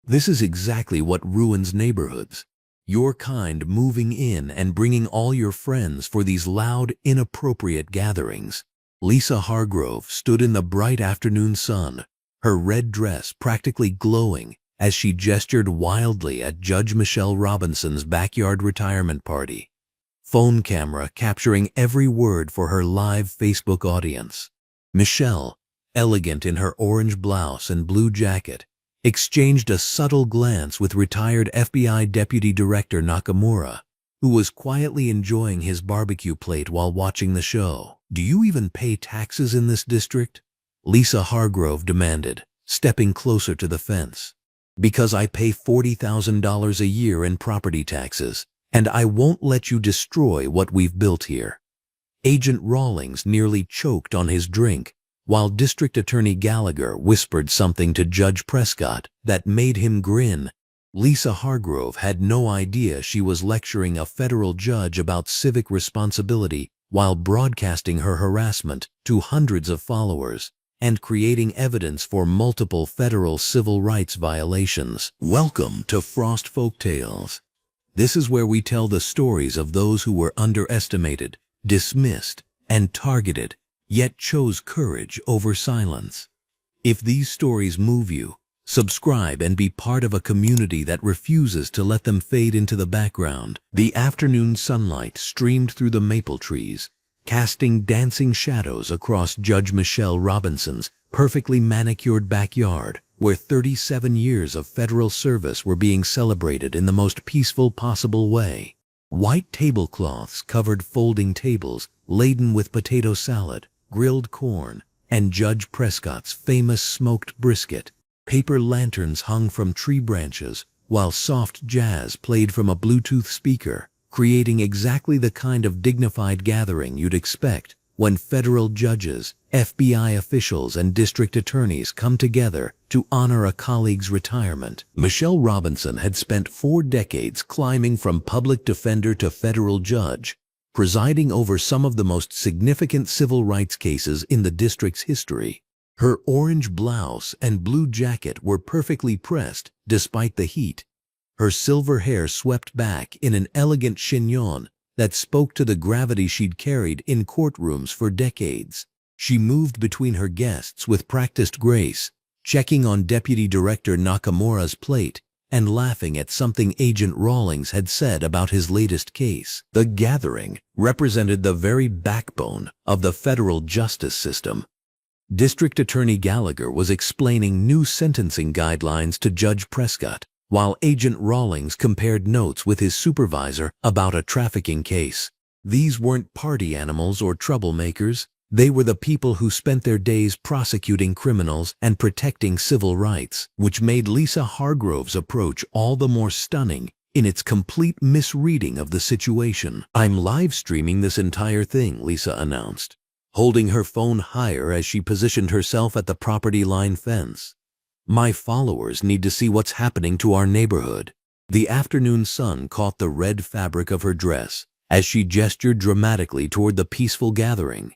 This is exactly what ruins neighborhoods. Your kind moving in and bringing all your friends for these loud, inappropriate gatherings. Lisa Hargrove stood in the bright afternoon sun, her red dress practically glowing as she gestured wildly at Judge Michelle Robinson's backyard retirement party. Phone camera capturing every word for her live Facebook audience. Michelle, elegant in her orange blouse and blue jacket, exchanged a subtle glance with retired FBI Deputy Director Nakamura, who was quietly enjoying his barbecue plate while watching the show. "Do you even pay taxes in this district?" Lisa Hargrove demanded, stepping closer to the fence. "Because I pay $40,000 a year in property taxes, and I won't let you destroy what we've built here." Agent Rawlings nearly choked on his drink, while District Attorney Gallagher whispered something to Judge Prescott that made him grin. Lisa Hargrove had no idea she was lecturing a federal judge about civic responsibility while broadcasting her harassment to hundreds of followers and creating evidence for multiple federal civil rights violations. Welcome to Frost Folk Tales. This is where we tell the stories of those who were underestimated, dismissed, and targeted, yet chose courage over silence. If these stories move you, subscribe and be part of a community that refuses to let them fade into the background. The afternoon sunlight streamed through the maple trees, casting dancing shadows across Judge Michelle Robinson's perfectly manicured backyard, where 37 years of federal service were being celebrated in the most peaceful possible way. White tablecloths covered folding tables laden with potato salad, grilled corn, and Judge Prescott's famous smoked brisket. Paper lanterns hung from tree branches, while soft jazz played from a Bluetooth speaker, creating exactly the kind of dignified gathering you'd expect when federal judges, FBI officials, and district attorneys come together to honor a colleague's retirement. Michelle Robinson had spent 4 decades climbing from public defender to federal judge, presiding over some of the most significant civil rights cases in the district's history. Her orange blouse and blue jacket were perfectly pressed despite the heat. Her silver hair swept back in an elegant chignon that spoke to the gravity she'd carried in courtrooms for decades. She moved between her guests with practiced grace, checking on Deputy Director Nakamura's plate and laughing at something Agent Rawlings had said about his latest case. The gathering represented the very backbone of the federal justice system. District Attorney Gallagher was explaining new sentencing guidelines to Judge Prescott, while Agent Rawlings compared notes with his supervisor about a trafficking case. These weren't party animals or troublemakers. They were the people who spent their days prosecuting criminals and protecting civil rights, which made Lisa Hargrove's approach all the more stunning in its complete misreading of the situation. "I'm live streaming this entire thing," Lisa announced, holding her phone higher as she positioned herself at the property line fence. "My followers need to see what's happening to our neighborhood." The afternoon sun caught the red fabric of her dress as she gestured dramatically toward the peaceful gathering.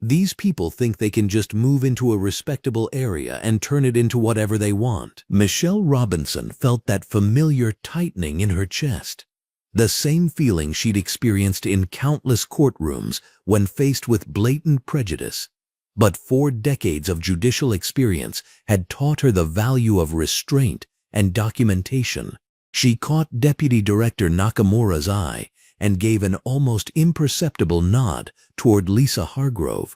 "These people think they can just move into a respectable area and turn it into whatever they want." Michelle Robinson felt that familiar tightening in her chest, the same feeling she'd experienced in countless courtrooms when faced with blatant prejudice. But 4 decades of judicial experience had taught her the value of restraint and documentation. She caught Deputy Director Nakamura's eye and gave an almost imperceptible nod toward Lisa Hargrove,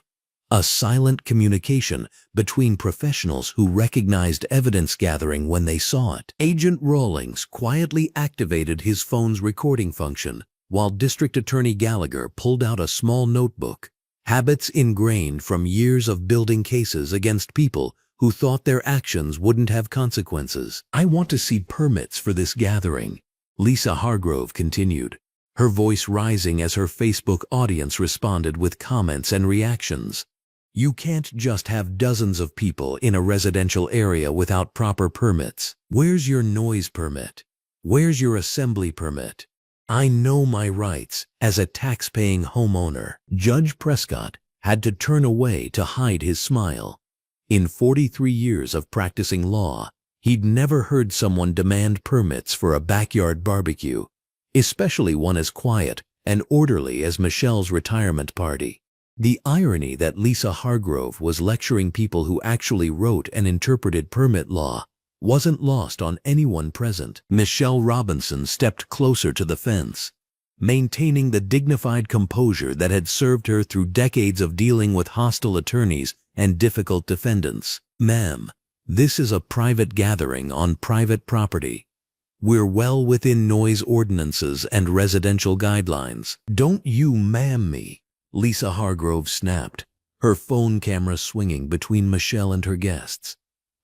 a silent communication between professionals who recognized evidence gathering when they saw it. Agent Rawlings quietly activated his phone's recording function, while District Attorney Gallagher pulled out a small notebook, habits ingrained from years of building cases against people who thought their actions wouldn't have consequences. "I want to see permits for this gathering," Lisa Hargrove continued, her voice rising as her Facebook audience responded with comments and reactions. "You can't just have dozens of people in a residential area without proper permits. Where's your noise permit? Where's your assembly permit? I know my rights as a tax-paying homeowner." Judge Prescott had to turn away to hide his smile. In 43 years of practicing law, He'd never heard someone demand permits for a backyard barbecue, especially one as quiet and orderly as Michelle's retirement party. The irony that Lisa Hargrove was lecturing people who actually wrote and interpreted permit law wasn't lost on anyone present. Michelle Robinson stepped closer to the fence, maintaining the dignified composure that had served her through decades of dealing with hostile attorneys and difficult defendants. "Ma'am, this is a private gathering on private property. We're well within noise ordinances and residential guidelines. Don't you ma'am me," Lisa Hargrove snapped, her phone camera swinging between Michelle and her guests.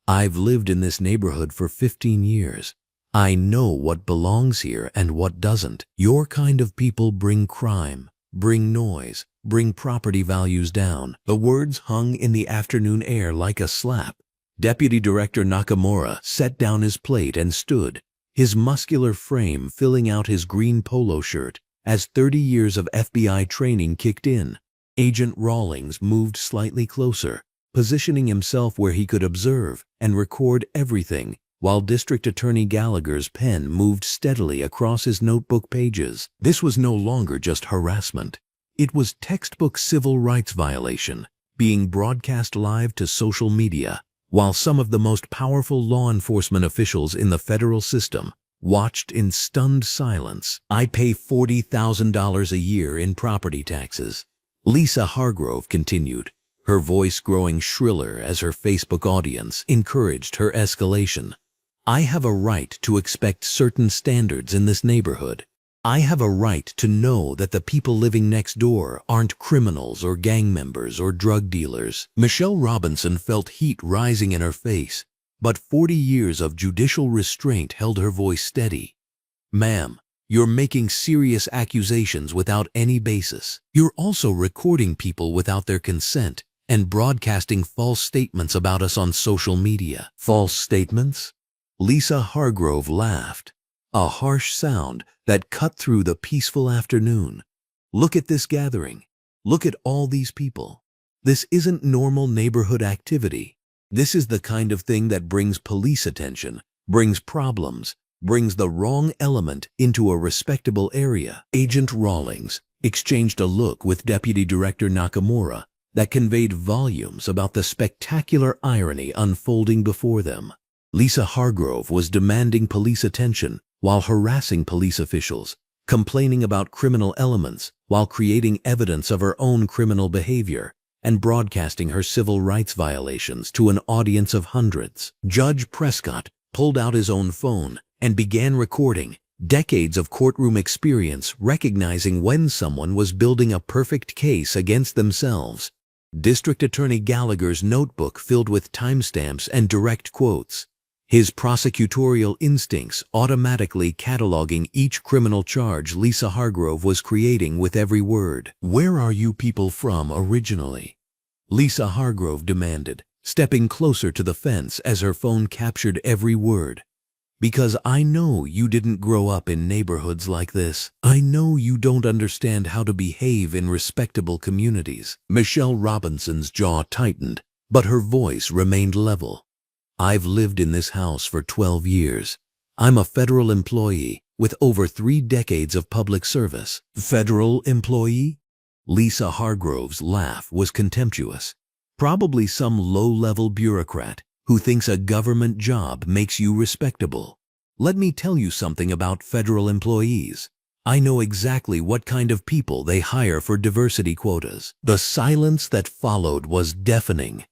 "I've lived in this neighborhood for 15 years. I know what belongs here and what doesn't. Your kind of people bring crime, bring noise, bring property values down." The words hung in the afternoon air like a slap. Deputy Director Nakamura set down his plate and stood, his muscular frame filling out his green polo shirt as 30 years of FBI training kicked in. Agent Rawlings moved slightly closer, positioning himself where he could observe and record everything, while District Attorney Gallagher's pen moved steadily across his notebook pages. This was no longer just harassment. It was textbook civil rights violation, being broadcast live to social media, while some of the most powerful law enforcement officials in the federal system watched in stunned silence. "I pay $40,000 a year in property taxes," Lisa Hargrove continued, her voice growing shriller as her Facebook audience encouraged her escalation. "I have a right to expect certain standards in this neighborhood. I have a right to know that the people living next door aren't criminals or gang members or drug dealers." Michelle Robinson felt heat rising in her face, but 40 years of judicial restraint held her voice steady. "Ma'am, you're making serious accusations without any basis. You're also recording people without their consent and broadcasting false statements about us on social media." "False statements?" Lisa Hargrove laughed, a harsh sound that cut through the peaceful afternoon. "Look at this gathering. Look at all these people. This isn't normal neighborhood activity. This is the kind of thing that brings police attention, brings problems, brings the wrong element into a respectable area." Agent Rawlings exchanged a look with Deputy Director Nakamura that conveyed volumes about the spectacular irony unfolding before them. Lisa Hargrove was demanding police attention while harassing police officials, complaining about criminal elements while creating evidence of her own criminal behavior, and broadcasting her civil rights violations to an audience of hundreds. Judge Prescott pulled out his own phone and began recording, decades of courtroom experience recognizing when someone was building a perfect case against themselves. District Attorney Gallagher's notebook filled with timestamps and direct quotes, his prosecutorial instincts automatically cataloging each criminal charge Lisa Hargrove was creating with every word. "Where are you people from originally?" Lisa Hargrove demanded, stepping closer to the fence as her phone captured every word. "Because I know you didn't grow up in neighborhoods like this. I know you don't understand how to behave in respectable communities." Michelle Robinson's jaw tightened, but her voice remained level. "I've lived in this house for 12 years. I'm a federal employee with over 3 decades of public service." "Federal employee?" Lisa Hargrove's laugh was contemptuous. "Probably some low-level bureaucrat who thinks a government job makes you respectable. Let me tell you something about federal employees. I know exactly what kind of people they hire for diversity quotas." The silence that followed was deafening.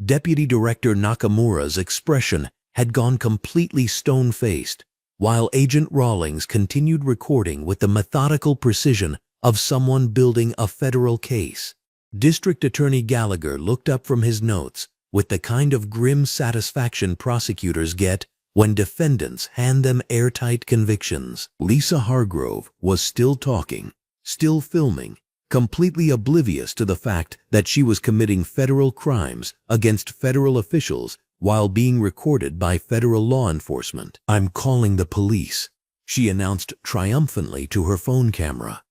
Deputy Director Nakamura's expression had gone completely stone-faced, while Agent Rawlings continued recording with the methodical precision of someone building a federal case. District Attorney Gallagher looked up from his notes with the kind of grim satisfaction prosecutors get when defendants hand them airtight convictions. Lisa Hargrove was still talking, still filming, completely oblivious to the fact that she was committing federal crimes against federal officials while being recorded by federal law enforcement. "I'm calling the police," she announced triumphantly to her phone camera.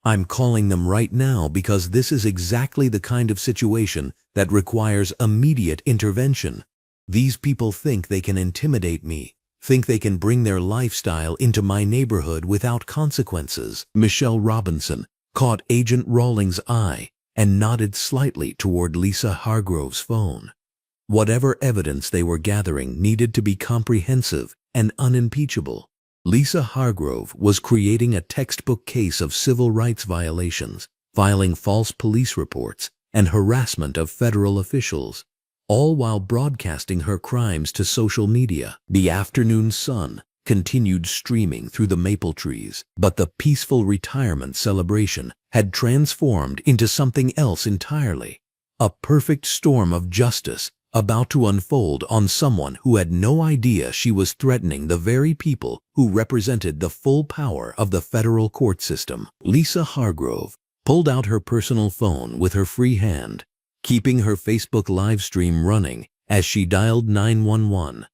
"I'm calling them right now because this is exactly the kind of situation that requires immediate intervention." These people think they can intimidate me, think they can bring their lifestyle into my neighborhood without consequences. Michelle Robinson caught Agent Rawlings' eye and nodded slightly toward Lisa Hargrove's phone. Whatever evidence they were gathering needed to be comprehensive and unimpeachable. Lisa Hargrove was creating a textbook case of civil rights violations, filing false police reports, and harassment of federal officials, all while broadcasting her crimes to social media. The afternoon sun continued streaming through the maple trees, but the peaceful retirement celebration had transformed into something else entirely. A perfect storm of justice about to unfold on someone who had no idea she was threatening the very people who represented the full power of the federal court system. Lisa Hargrove pulled out her personal phone with her free hand, keeping her Facebook live stream running as she dialed 911.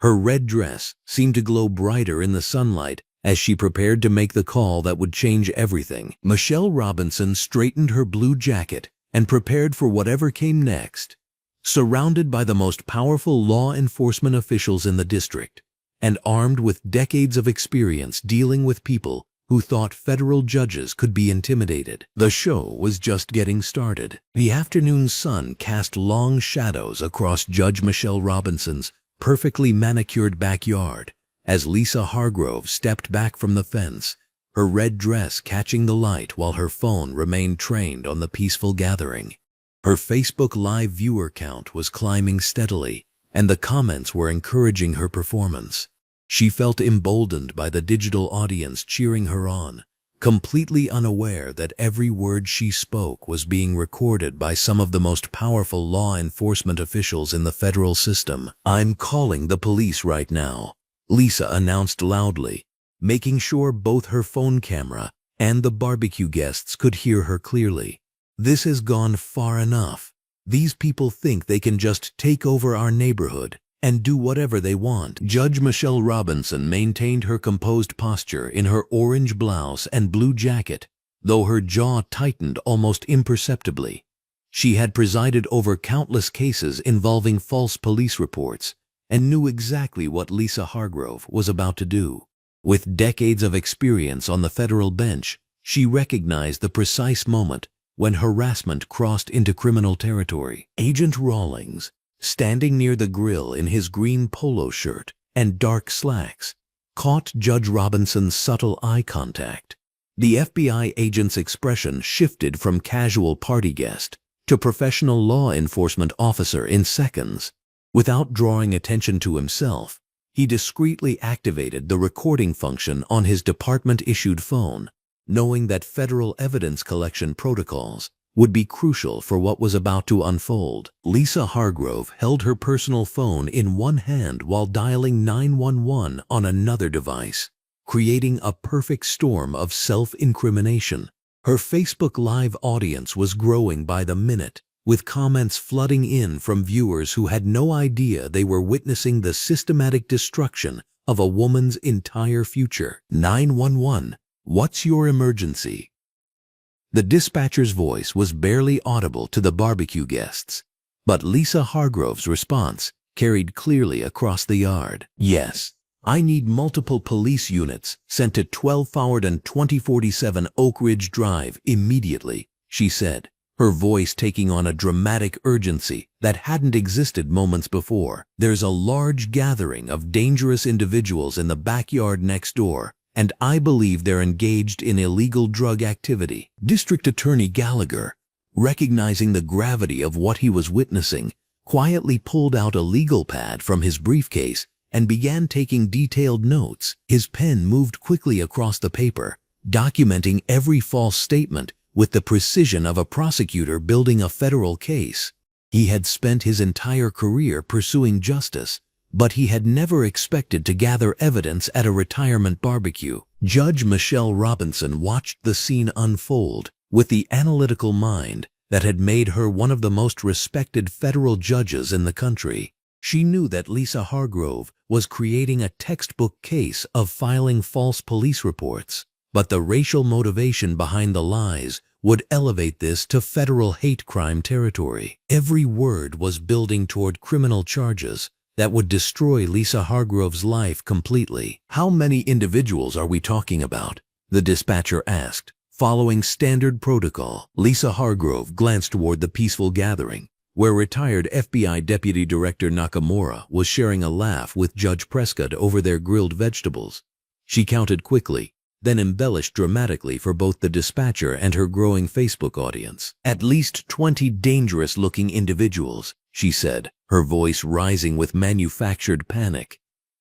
Her red dress seemed to glow brighter in the sunlight as she prepared to make the call that would change everything. Michelle Robinson straightened her blue jacket and prepared for whatever came next. Surrounded by the most powerful law enforcement officials in the district, and armed with decades of experience dealing with people who thought federal judges could be intimidated, the show was just getting started. The afternoon sun cast long shadows across Judge Michelle Robinson's perfectly manicured backyard as Lisa Hargrove stepped back from the fence, her red dress catching the light while her phone remained trained on the peaceful gathering. Her Facebook Live viewer count was climbing steadily, and the comments were encouraging her performance. She felt emboldened by the digital audience cheering her on, completely unaware that every word she spoke was being recorded by some of the most powerful law enforcement officials in the federal system. "I'm calling the police right now," Lisa announced loudly, making sure both her phone camera and the barbecue guests could hear her clearly. "This has gone far enough. These people think they can just take over our neighborhood and do whatever they want." Judge Michelle Robinson maintained her composed posture in her orange blouse and blue jacket, though her jaw tightened almost imperceptibly. She had presided over countless cases involving false police reports and knew exactly what Lisa Hargrove was about to do. With decades of experience on the federal bench, she recognized the precise moment when harassment crossed into criminal territory. Agent Rawlings, standing near the grill in his green polo shirt and dark slacks, caught Judge Robinson's subtle eye contact. The FBI agent's expression shifted from casual party guest to professional law enforcement officer in seconds. Without drawing attention to himself, he discreetly activated the recording function on his department-issued phone, knowing that federal evidence collection protocols would be crucial for what was about to unfold. Lisa Hargrove held her personal phone in one hand while dialing 911 on another device, creating a perfect storm of self-incrimination. Her Facebook Live audience was growing by the minute, with comments flooding in from viewers who had no idea they were witnessing the systematic destruction of a woman's entire future. 911. What's your emergency? The dispatcher's voice was barely audible to the barbecue guests, but Lisa Hargrove's response carried clearly across the yard. "Yes, I need multiple police units sent to 12 Forward and 2047 Oak Ridge Drive immediately," she said, her voice taking on a dramatic urgency that hadn't existed moments before. "There's a large gathering of dangerous individuals in the backyard next door, and I believe they're engaged in illegal drug activity." District Attorney Gallagher, recognizing the gravity of what he was witnessing, quietly pulled out a legal pad from his briefcase and began taking detailed notes. His pen moved quickly across the paper, documenting every false statement with the precision of a prosecutor building a federal case. He had spent his entire career pursuing justice, but he had never expected to gather evidence at a retirement barbecue. Judge Michelle Robinson watched the scene unfold with the analytical mind that had made her one of the most respected federal judges in the country. She knew that Lisa Hargrove was creating a textbook case of filing false police reports, but the racial motivation behind the lies would elevate this to federal hate crime territory. Every word was building toward criminal charges that would destroy Lisa Hargrove's life completely. "How many individuals are we talking about?" the dispatcher asked. Following standard protocol, Lisa Hargrove glanced toward the peaceful gathering, where retired FBI Deputy Director Nakamura was sharing a laugh with Judge Prescott over their grilled vegetables. She counted quickly, then embellished dramatically for both the dispatcher and her growing Facebook audience. "At least 20 dangerous-looking individuals," she said, her voice rising with manufactured panic.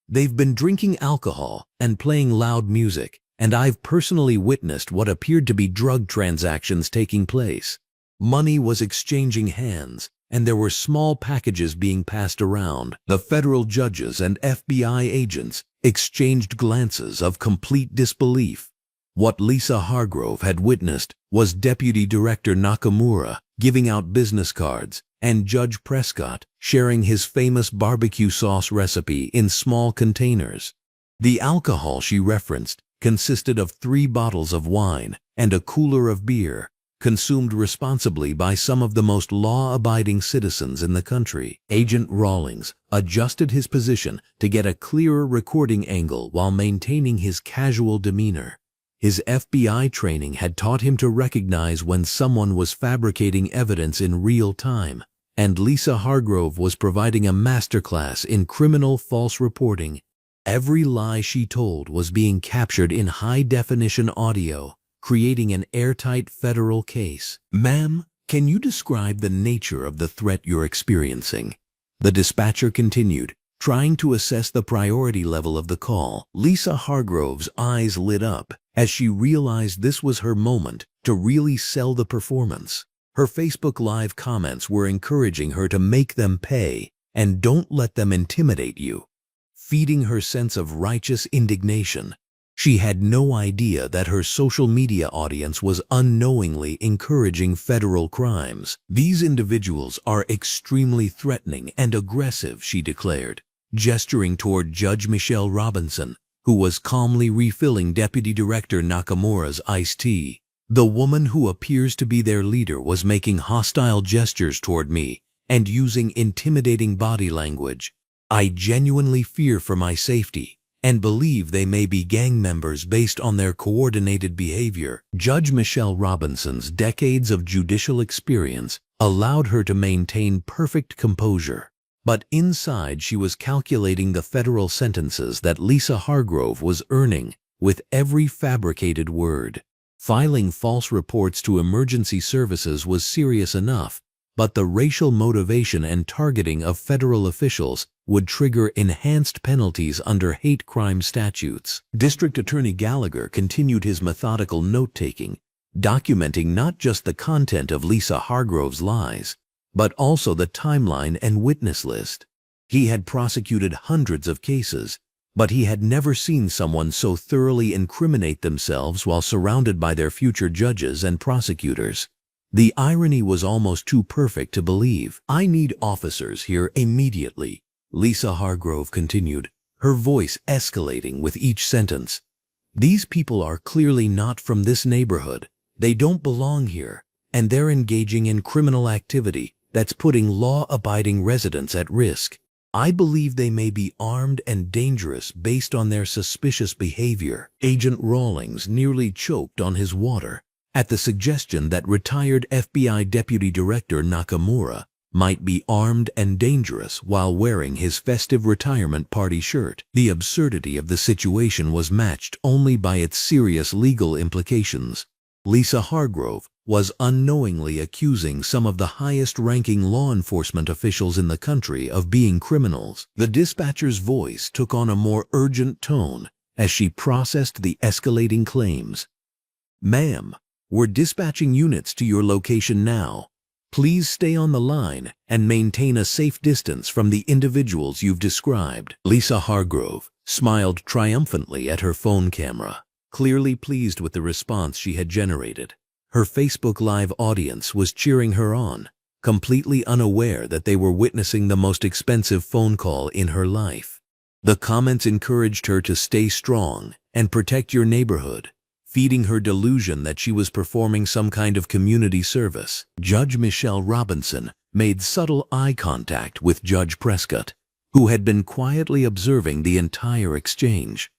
"They've been drinking alcohol and playing loud music, and I've personally witnessed what appeared to be drug transactions taking place. Money was exchanging hands, and there were small packages being passed around." The federal judges and FBI agents exchanged glances of complete disbelief. What Lisa Hargrove had witnessed was Deputy Director Nakamura giving out business cards and Judge Prescott sharing his famous barbecue sauce recipe in small containers. The alcohol she referenced consisted of 3 bottles of wine and a cooler of beer, consumed responsibly by some of the most law-abiding citizens in the country. Agent Rawlings adjusted his position to get a clearer recording angle while maintaining his casual demeanor. His FBI training had taught him to recognize when someone was fabricating evidence in real time, and Lisa Hargrove was providing a masterclass in criminal false reporting. Every lie she told was being captured in high-definition audio, creating an airtight federal case. "Ma'am, can you describe the nature of the threat you're experiencing?" the dispatcher continued, trying to assess the priority level of the call. Lisa Hargrove's eyes lit up as she realized this was her moment to really sell the performance. Her Facebook Live comments were encouraging her to make them pay and don't let them intimidate you, feeding her sense of righteous indignation. She had no idea that her social media audience was unknowingly encouraging federal crimes. "These individuals are extremely threatening and aggressive," she declared, gesturing toward Judge Michelle Robinson, who was calmly refilling Deputy Director Nakamura's iced tea. "The woman who appears to be their leader was making hostile gestures toward me and using intimidating body language. I genuinely fear for my safety and believe they may be gang members based on their coordinated behavior." Judge Michelle Robinson's decades of judicial experience allowed her to maintain perfect composure, but inside she was calculating the federal sentences that Lisa Hargrove was earning with every fabricated word. Filing false reports to emergency services was serious enough, but the racial motivation and targeting of federal officials would trigger enhanced penalties under hate crime statutes. District Attorney Gallagher continued his methodical note-taking, documenting not just the content of Lisa Hargrove's lies, but also the timeline and witness list. He had prosecuted hundreds of cases, but he had never seen someone so thoroughly incriminate themselves while surrounded by their future judges and prosecutors. The irony was almost too perfect to believe. "I need officers here immediately," Lisa Hargrove continued, her voice escalating with each sentence. "These people are clearly not from this neighborhood. They don't belong here, and they're engaging in criminal activity that's putting law-abiding residents at risk. I believe they may be armed and dangerous based on their suspicious behavior." Agent Rawlings nearly choked on his water at the suggestion that retired FBI Deputy Director Nakamura might be armed and dangerous while wearing his festive retirement party shirt. The absurdity of the situation was matched only by its serious legal implications. Lisa Hargrove was unknowingly accusing some of the highest-ranking law enforcement officials in the country of being criminals. The dispatcher's voice took on a more urgent tone as she processed the escalating claims. "Ma'am, we're dispatching units to your location now. Please stay on the line and maintain a safe distance from the individuals you've described." Lisa Hargrove smiled triumphantly at her phone camera, clearly pleased with the response she had generated. Her Facebook Live audience was cheering her on, completely unaware that they were witnessing the most expensive phone call in her life. The comments encouraged her to stay strong and protect your neighborhood. feeding her delusion that she was performing some kind of community service. Judge Michelle Robinson made subtle eye contact with Judge Prescott, who had been quietly observing the entire exchange.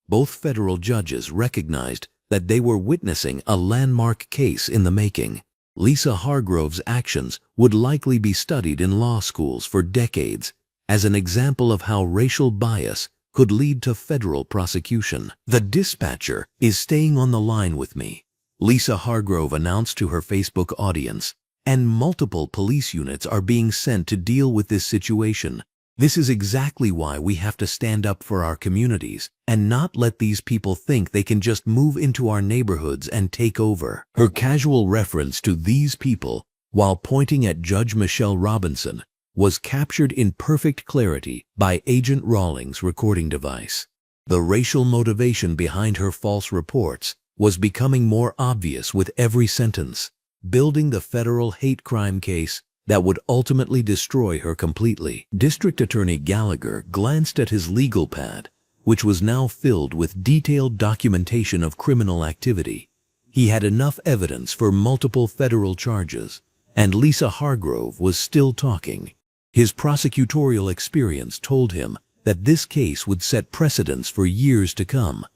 Both federal judges recognized that they were witnessing a landmark case in the making. Lisa Hargrove's actions would likely be studied in law schools for decades as an example of how racial bias could lead to federal prosecution. "The dispatcher is staying on the line with me," Lisa Hargrove announced to her Facebook audience, "and multiple police units are being sent to deal with this situation. This is exactly why we have to stand up for our communities and not let these people think they can just move into our neighborhoods and take over." Her casual reference to "these people" while pointing at Judge Michelle Robinson was captured in perfect clarity by Agent Rawlings' recording device. The racial motivation behind her false reports was becoming more obvious with every sentence, building the federal hate crime case that would ultimately destroy her completely. District Attorney Gallagher glanced at his legal pad, which was now filled with detailed documentation of criminal activity. He had enough evidence for multiple federal charges, and Lisa Hargrove was still talking. His prosecutorial experience told him that this case would set precedents for years to come,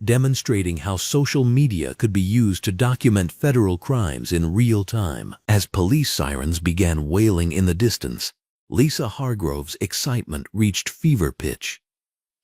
demonstrating how social media could be used to document federal crimes in real time. As police sirens began wailing in the distance, Lisa Hargrove's excitement reached fever pitch.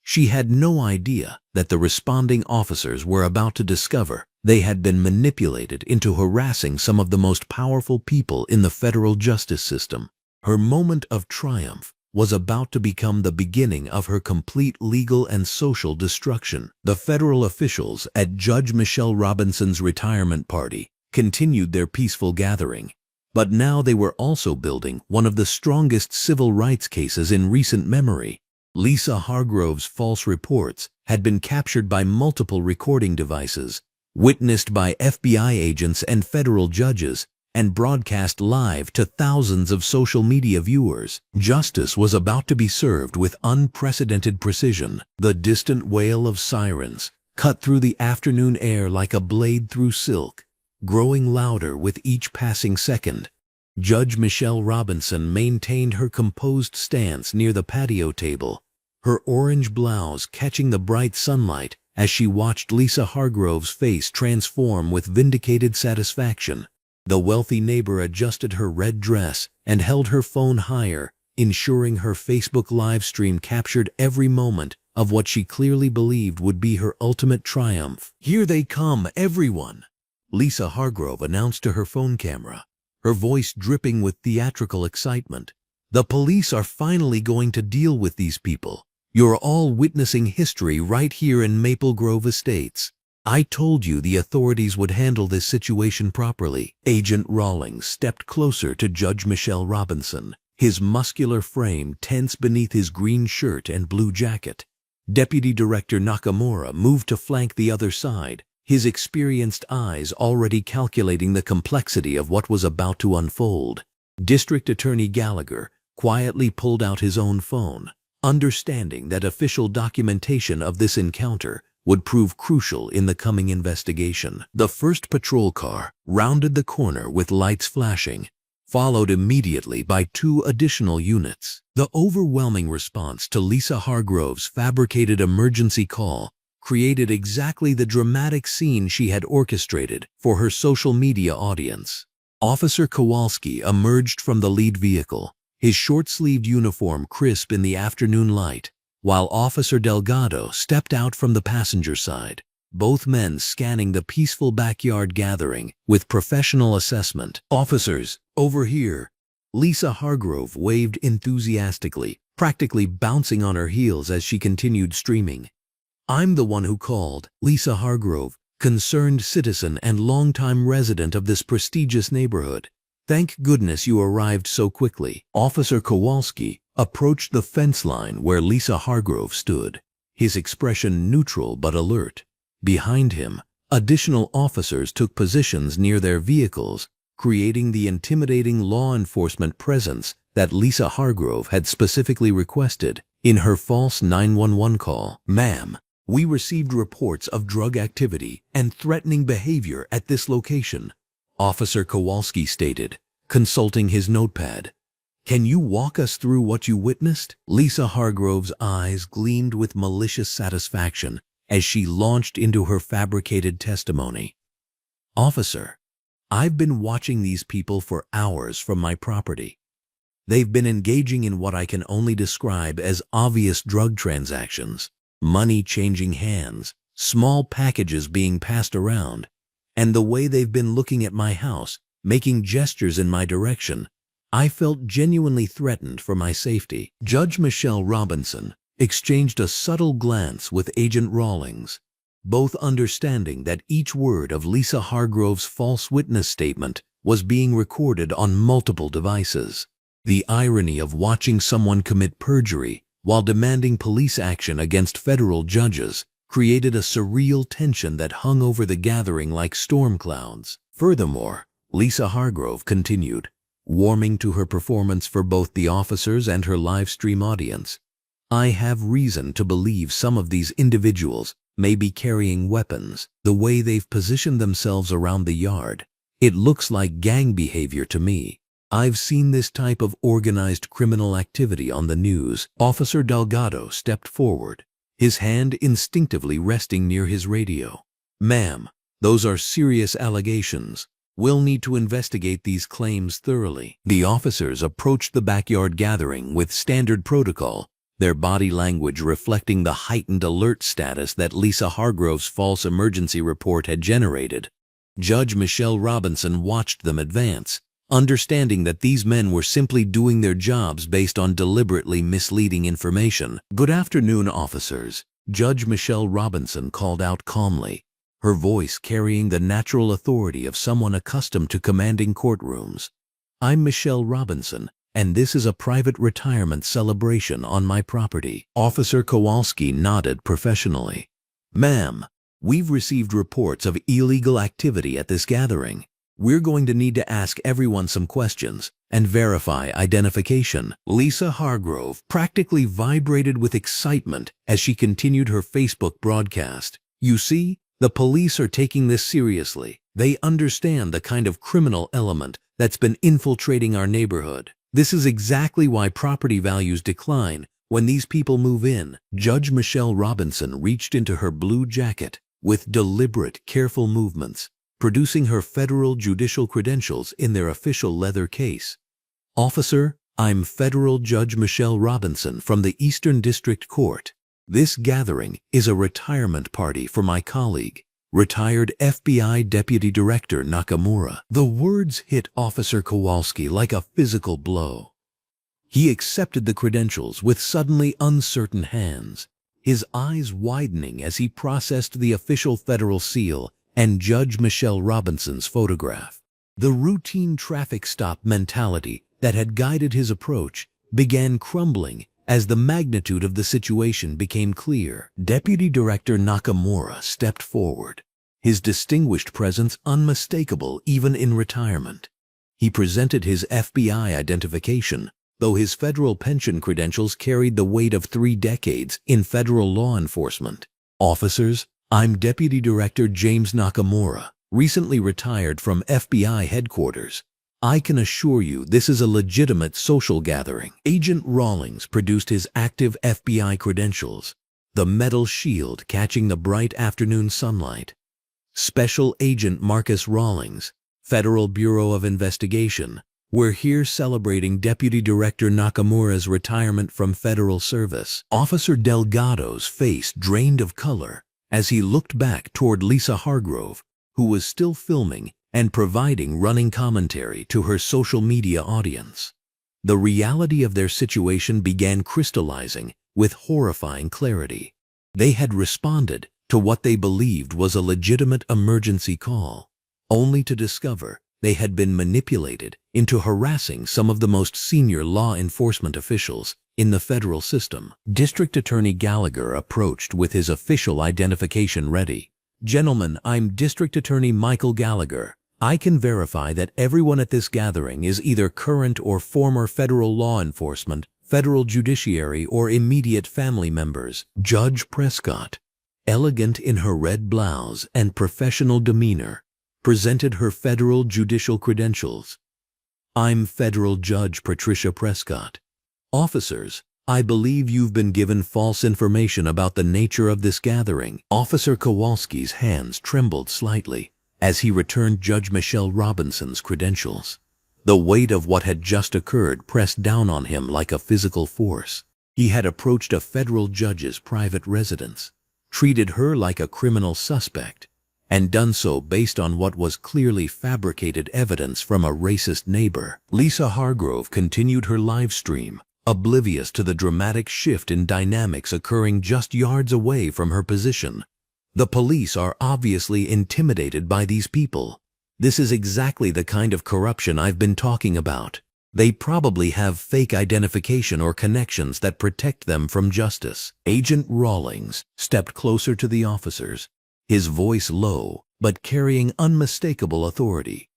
She had no idea that the responding officers were about to discover they had been manipulated into harassing some of the most powerful people in the federal justice system. Her moment of triumph was about to become the beginning of her complete legal and social destruction. The federal officials at Judge Michelle Robinson's retirement party continued their peaceful gathering, but now they were also building one of the strongest civil rights cases in recent memory. Lisa Hargrove's false reports had been captured by multiple recording devices, witnessed by FBI agents and federal judges, and broadcast live to thousands of social media viewers. Justice was about to be served with unprecedented precision. The distant wail of sirens cut through the afternoon air like a blade through silk, growing louder with each passing second. Judge Michelle Robinson maintained her composed stance near the patio table, her orange blouse catching the bright sunlight as she watched Lisa Hargrove's face transform with vindicated satisfaction. The wealthy neighbor adjusted her red dress and held her phone higher, ensuring her Facebook live stream captured every moment of what she clearly believed would be her ultimate triumph. "Here they come, everyone," Lisa Hargrove announced to her phone camera, her voice dripping with theatrical excitement. "The police are finally going to deal with these people. You're all witnessing history right here in Maple Grove Estates. I told you the authorities would handle this situation properly." Agent Rawlings stepped closer to Judge Michelle Robinson, his muscular frame tense beneath his green shirt and blue jacket. Deputy Director Nakamura moved to flank the other side, his experienced eyes already calculating the complexity of what was about to unfold. District Attorney Gallagher quietly pulled out his own phone, understanding that official documentation of this encounter would prove crucial in the coming investigation. The first patrol car rounded the corner with lights flashing, followed immediately by 2 additional units. The overwhelming response to Lisa Hargrove's fabricated emergency call created exactly the dramatic scene she had orchestrated for her social media audience. Officer Kowalski emerged from the lead vehicle, his short-sleeved uniform crisp in the afternoon light, while Officer Delgado stepped out from the passenger side, both men scanning the peaceful backyard gathering with professional assessment. "Officers, over here." Lisa Hargrove waved enthusiastically, practically bouncing on her heels as she continued streaming. "I'm the one who called." Lisa Hargrove, concerned citizen and longtime resident of this prestigious neighborhood. "Thank goodness you arrived so quickly." Officer Kowalski approached the fence line where Lisa Hargrove stood, his expression neutral but alert. Behind him, additional officers took positions near their vehicles, creating the intimidating law enforcement presence that Lisa Hargrove had specifically requested in her false 911 call. "Ma'am, We received reports of drug activity and threatening behavior at this location, Officer Kowalski stated, consulting his notepad. Can you walk us through what you witnessed? Lisa Hargrove's eyes gleamed with malicious satisfaction as she launched into her fabricated testimony. Officer, I've been watching these people for hours from my property. They've been engaging in what I can only describe as obvious drug transactions, money changing hands, small packages being passed around, and the way they've been looking at my house, making gestures in my direction. I felt genuinely threatened for my safety. Judge Michelle Robinson exchanged a subtle glance with Agent Rawlings, both understanding that each word of Lisa Hargrove's false witness statement was being recorded on multiple devices. The irony of watching someone commit perjury while demanding police action against federal judges created a surreal tension that hung over the gathering like storm clouds. Furthermore, Lisa Hargrove continued, warming to her performance for both the officers and her live stream audience. I have reason to believe some of these individuals may be carrying weapons. The way they've positioned themselves around the yard, it looks like gang behavior to me. I've seen this type of organized criminal activity on the news. Officer Delgado stepped forward, his hand instinctively resting near his radio. Ma'am, those are serious allegations. We'll need to investigate these claims thoroughly. The officers approached the backyard gathering with standard protocol, their body language reflecting the heightened alert status that Lisa Hargrove's false emergency report had generated. Judge Michelle Robinson watched them advance, understanding that these men were simply doing their jobs based on deliberately misleading information. Good afternoon, officers, Judge Michelle Robinson called out calmly, her voice carrying the natural authority of someone accustomed to commanding courtrooms. I'm Michelle Robinson, and this is a private retirement celebration on my property. Officer Kowalski nodded professionally. Ma'am, we've received reports of illegal activity at this gathering. We're going to need to ask everyone some questions and verify identification. Lisa Hargrove practically vibrated with excitement as she continued her Facebook broadcast. You see, the police are taking this seriously. They understand the kind of criminal element that's been infiltrating our neighborhood. This is exactly why property values decline when these people move in. Judge Michelle Robinson reached into her blue jacket with deliberate, careful movements, producing her federal judicial credentials in their official leather case. Officer, I'm Federal Judge Michelle Robinson from the Eastern District Court. This gathering is a retirement party for my colleague, retired FBI Deputy Director Nakamura. The words hit Officer Kowalski like a physical blow. He accepted the credentials with suddenly uncertain hands, his eyes widening as he processed the official federal seal and Judge Michelle Robinson's photograph. The routine traffic stop mentality that had guided his approach began crumbling as the magnitude of the situation became clear. Deputy Director Nakamura stepped forward, his distinguished presence unmistakable even in retirement. He presented his FBI identification, though his federal pension credentials carried the weight of 3 decades in federal law enforcement. Officers, I'm Deputy Director James Nakamura, recently retired from FBI headquarters. I can assure you this is a legitimate social gathering. Agent Rawlings produced his active FBI credentials, the metal shield catching the bright afternoon sunlight. Special Agent Marcus Rawlings, Federal Bureau of Investigation, we're here celebrating Deputy Director Nakamura's retirement from federal service. Officer Delgado's face drained of color as he looked back toward Lisa Hargrove, who was still filming and providing running commentary to her social media audience. The reality of their situation began crystallizing with horrifying clarity. They had responded to what they believed was a legitimate emergency call, only to discover they had been manipulated into harassing some of the most senior law enforcement officials in the federal system. District Attorney Gallagher approached with his official identification ready. Gentlemen, I'm District Attorney Michael Gallagher. I can verify that everyone at this gathering is either current or former federal law enforcement, federal judiciary, or immediate family members. Judge Prescott, elegant in her red blouse and professional demeanor, presented her federal judicial credentials. "I'm Federal Judge Patricia Prescott. Officers, I believe you've been given false information about the nature of this gathering." Officer Kowalski's hands trembled slightly as he returned Judge Michelle Robinson's credentials. The weight of what had just occurred pressed down on him like a physical force. He had approached a federal judge's private residence, treated her like a criminal suspect, and done so based on what was clearly fabricated evidence from a racist neighbor. Lisa Hargrove continued her live stream, oblivious to the dramatic shift in dynamics occurring just yards away from her position. "The police are obviously intimidated by these people. This is exactly the kind of corruption I've been talking about. They probably have fake identification or connections that protect them from justice." Agent Rawlings stepped closer to the officers, his voice low but carrying unmistakable authority.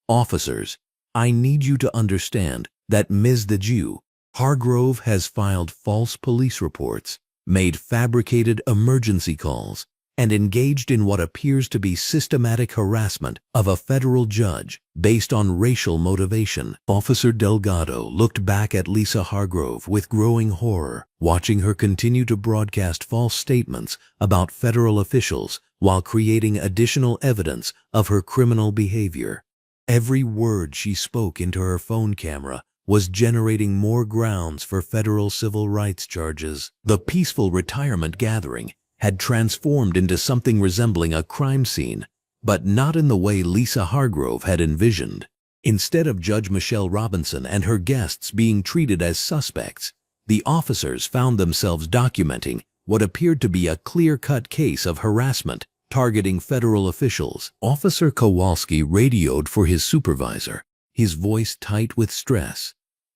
"Officers, I need you to understand that Ms. the Jew Hargrove has filed false police reports, made fabricated emergency calls, and engaged in what appears to be systematic harassment of a federal judge based on racial motivation." Officer Delgado looked back at Lisa Hargrove with growing horror, watching her continue to broadcast false statements about federal officials while creating additional evidence of her criminal behavior. Every word she spoke into her phone camera was generating more grounds for federal civil rights charges. The peaceful retirement gathering had transformed into something resembling a crime scene, but not in the way Lisa Hargrove had envisioned. Instead of Judge Michelle Robinson and her guests being treated as suspects, the officers found themselves documenting what appeared to be a clear-cut case of harassment targeting federal officials. Officer Kowalski radioed for his supervisor, his voice tight with stress.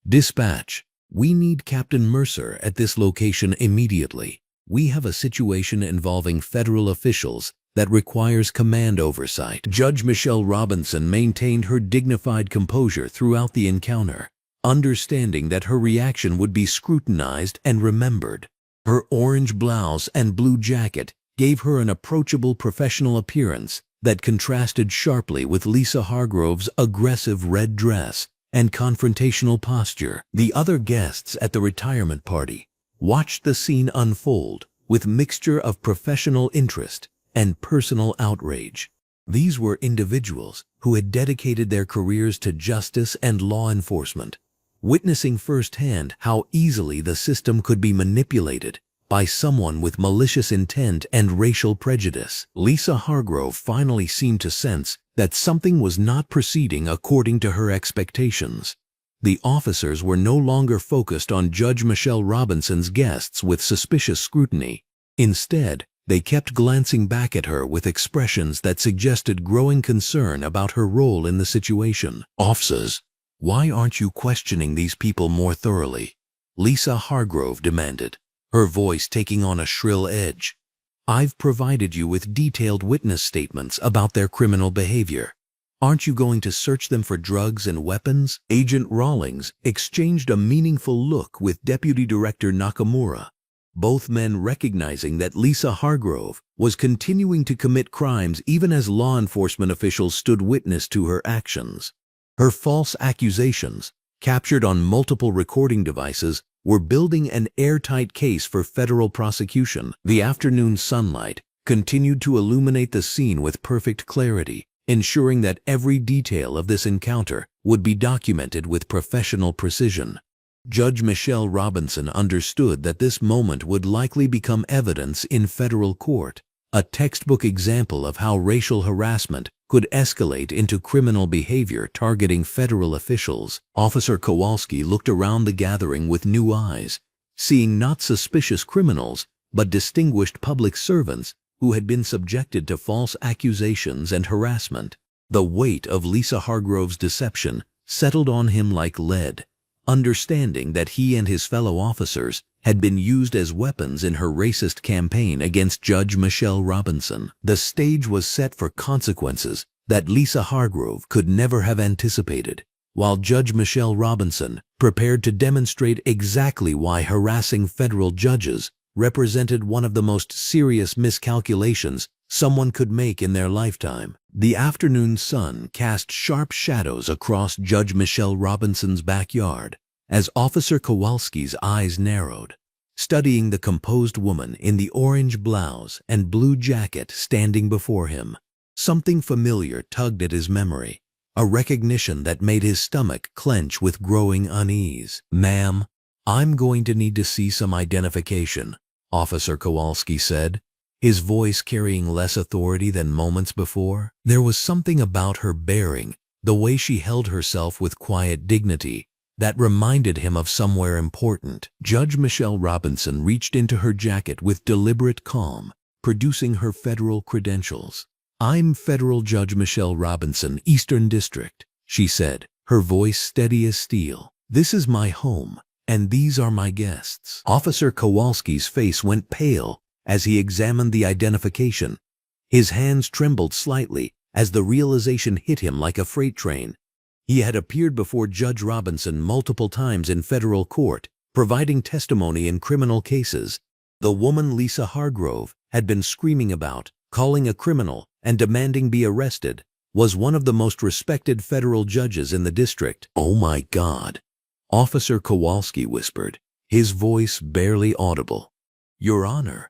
"Dispatch, we need Captain Mercer at this location immediately. We have a situation involving federal officials that requires command oversight." Judge Michelle Robinson maintained her dignified composure throughout the encounter, understanding that her reaction would be scrutinized and remembered. Her orange blouse and blue jacket gave her an approachable professional appearance that contrasted sharply with Lisa Hargrove's aggressive red dress and confrontational posture. The other guests at the retirement party watched the scene unfold with mixture of professional interest and personal outrage. These were individuals who had dedicated their careers to justice and law enforcement, witnessing firsthand how easily the system could be manipulated by someone with malicious intent and racial prejudice. Lisa Hargrove finally seemed to sense that something was not proceeding according to her expectations. The officers were no longer focused on Judge Michelle Robinson's guests with suspicious scrutiny. Instead, they kept glancing back at her with expressions that suggested growing concern about her role in the situation. "Officers, why aren't you questioning these people more thoroughly?" Lisa Hargrove demanded, her voice taking on a shrill edge. "I've provided you with detailed witness statements about their criminal behavior. Aren't you going to search them for drugs and weapons?" Agent Rawlings exchanged a meaningful look with Deputy Director Nakamura, both men recognizing that Lisa Hargrove was continuing to commit crimes even as law enforcement officials stood witness to her actions. Her false accusations, captured on multiple recording devices, were building an airtight case for federal prosecution. The afternoon sunlight continued to illuminate the scene with perfect clarity, ensuring that every detail of this encounter would be documented with professional precision. Judge Michelle Robinson understood that this moment would likely become evidence in federal court, a textbook example of how racial harassment could escalate into criminal behavior targeting federal officials. Officer Kowalski looked around the gathering with new eyes, seeing not suspicious criminals, but distinguished public servants who had been subjected to false accusations and harassment. The weight of Lisa Hargrove's deception settled on him like lead, understanding that he and his fellow officers had been used as weapons in her racist campaign against Judge Michelle Robinson. The stage was set for consequences that Lisa Hargrove could never have anticipated, while Judge Michelle Robinson prepared to demonstrate exactly why harassing federal judges represented one of the most serious miscalculations someone could make in their lifetime. The afternoon sun cast sharp shadows across Judge Michelle Robinson's backyard as Officer Kowalski's eyes narrowed, studying the composed woman in the orange blouse and blue jacket standing before him. Something familiar tugged at his memory, a recognition that made his stomach clench with growing unease. "Ma'am, I'm going to need to see some identification," Officer Kowalski said, his voice carrying less authority than moments before. There was something about her bearing, the way she held herself with quiet dignity, that reminded him of somewhere important. Judge Michelle Robinson reached into her jacket with deliberate calm, producing her federal credentials. "I'm Federal Judge Michelle Robinson, Eastern District," she said, her voice steady as steel. "This is my home, and these are my guests." Officer Kowalski's face went pale as he examined the identification. His hands trembled slightly as the realization hit him like a freight train. He had appeared before Judge Robinson multiple times in federal court, providing testimony in criminal cases. The woman Lisa Hargrove had been screaming about, calling a criminal, and demanding be arrested, was one of the most respected federal judges in the district. "Oh my God," Officer Kowalski whispered, his voice barely audible. "Your Honor,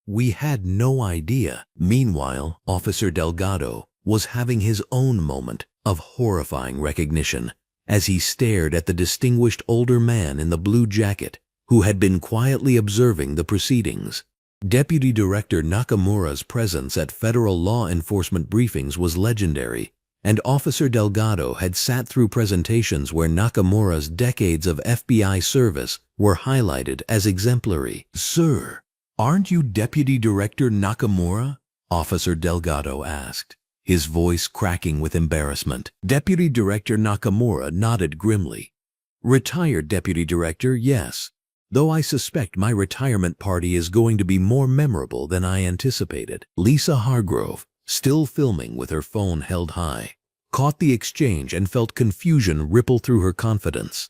we had no idea." Meanwhile, Officer Delgado was having his own moment of horrifying recognition as he stared at the distinguished older man in the blue jacket who had been quietly observing the proceedings. Deputy Director Nakamura's presence at federal law enforcement briefings was legendary, and Officer Delgado had sat through presentations where Nakamura's decades of FBI service were highlighted as exemplary. "Sir, aren't you Deputy Director Nakamura?" Officer Delgado asked, his voice cracking with embarrassment. Deputy Director Nakamura nodded grimly. "Retired Deputy Director, yes. Though I suspect my retirement party is going to be more memorable than I anticipated." Lisa Hargrove, still filming with her phone held high, caught the exchange and felt confusion ripple through her confidence.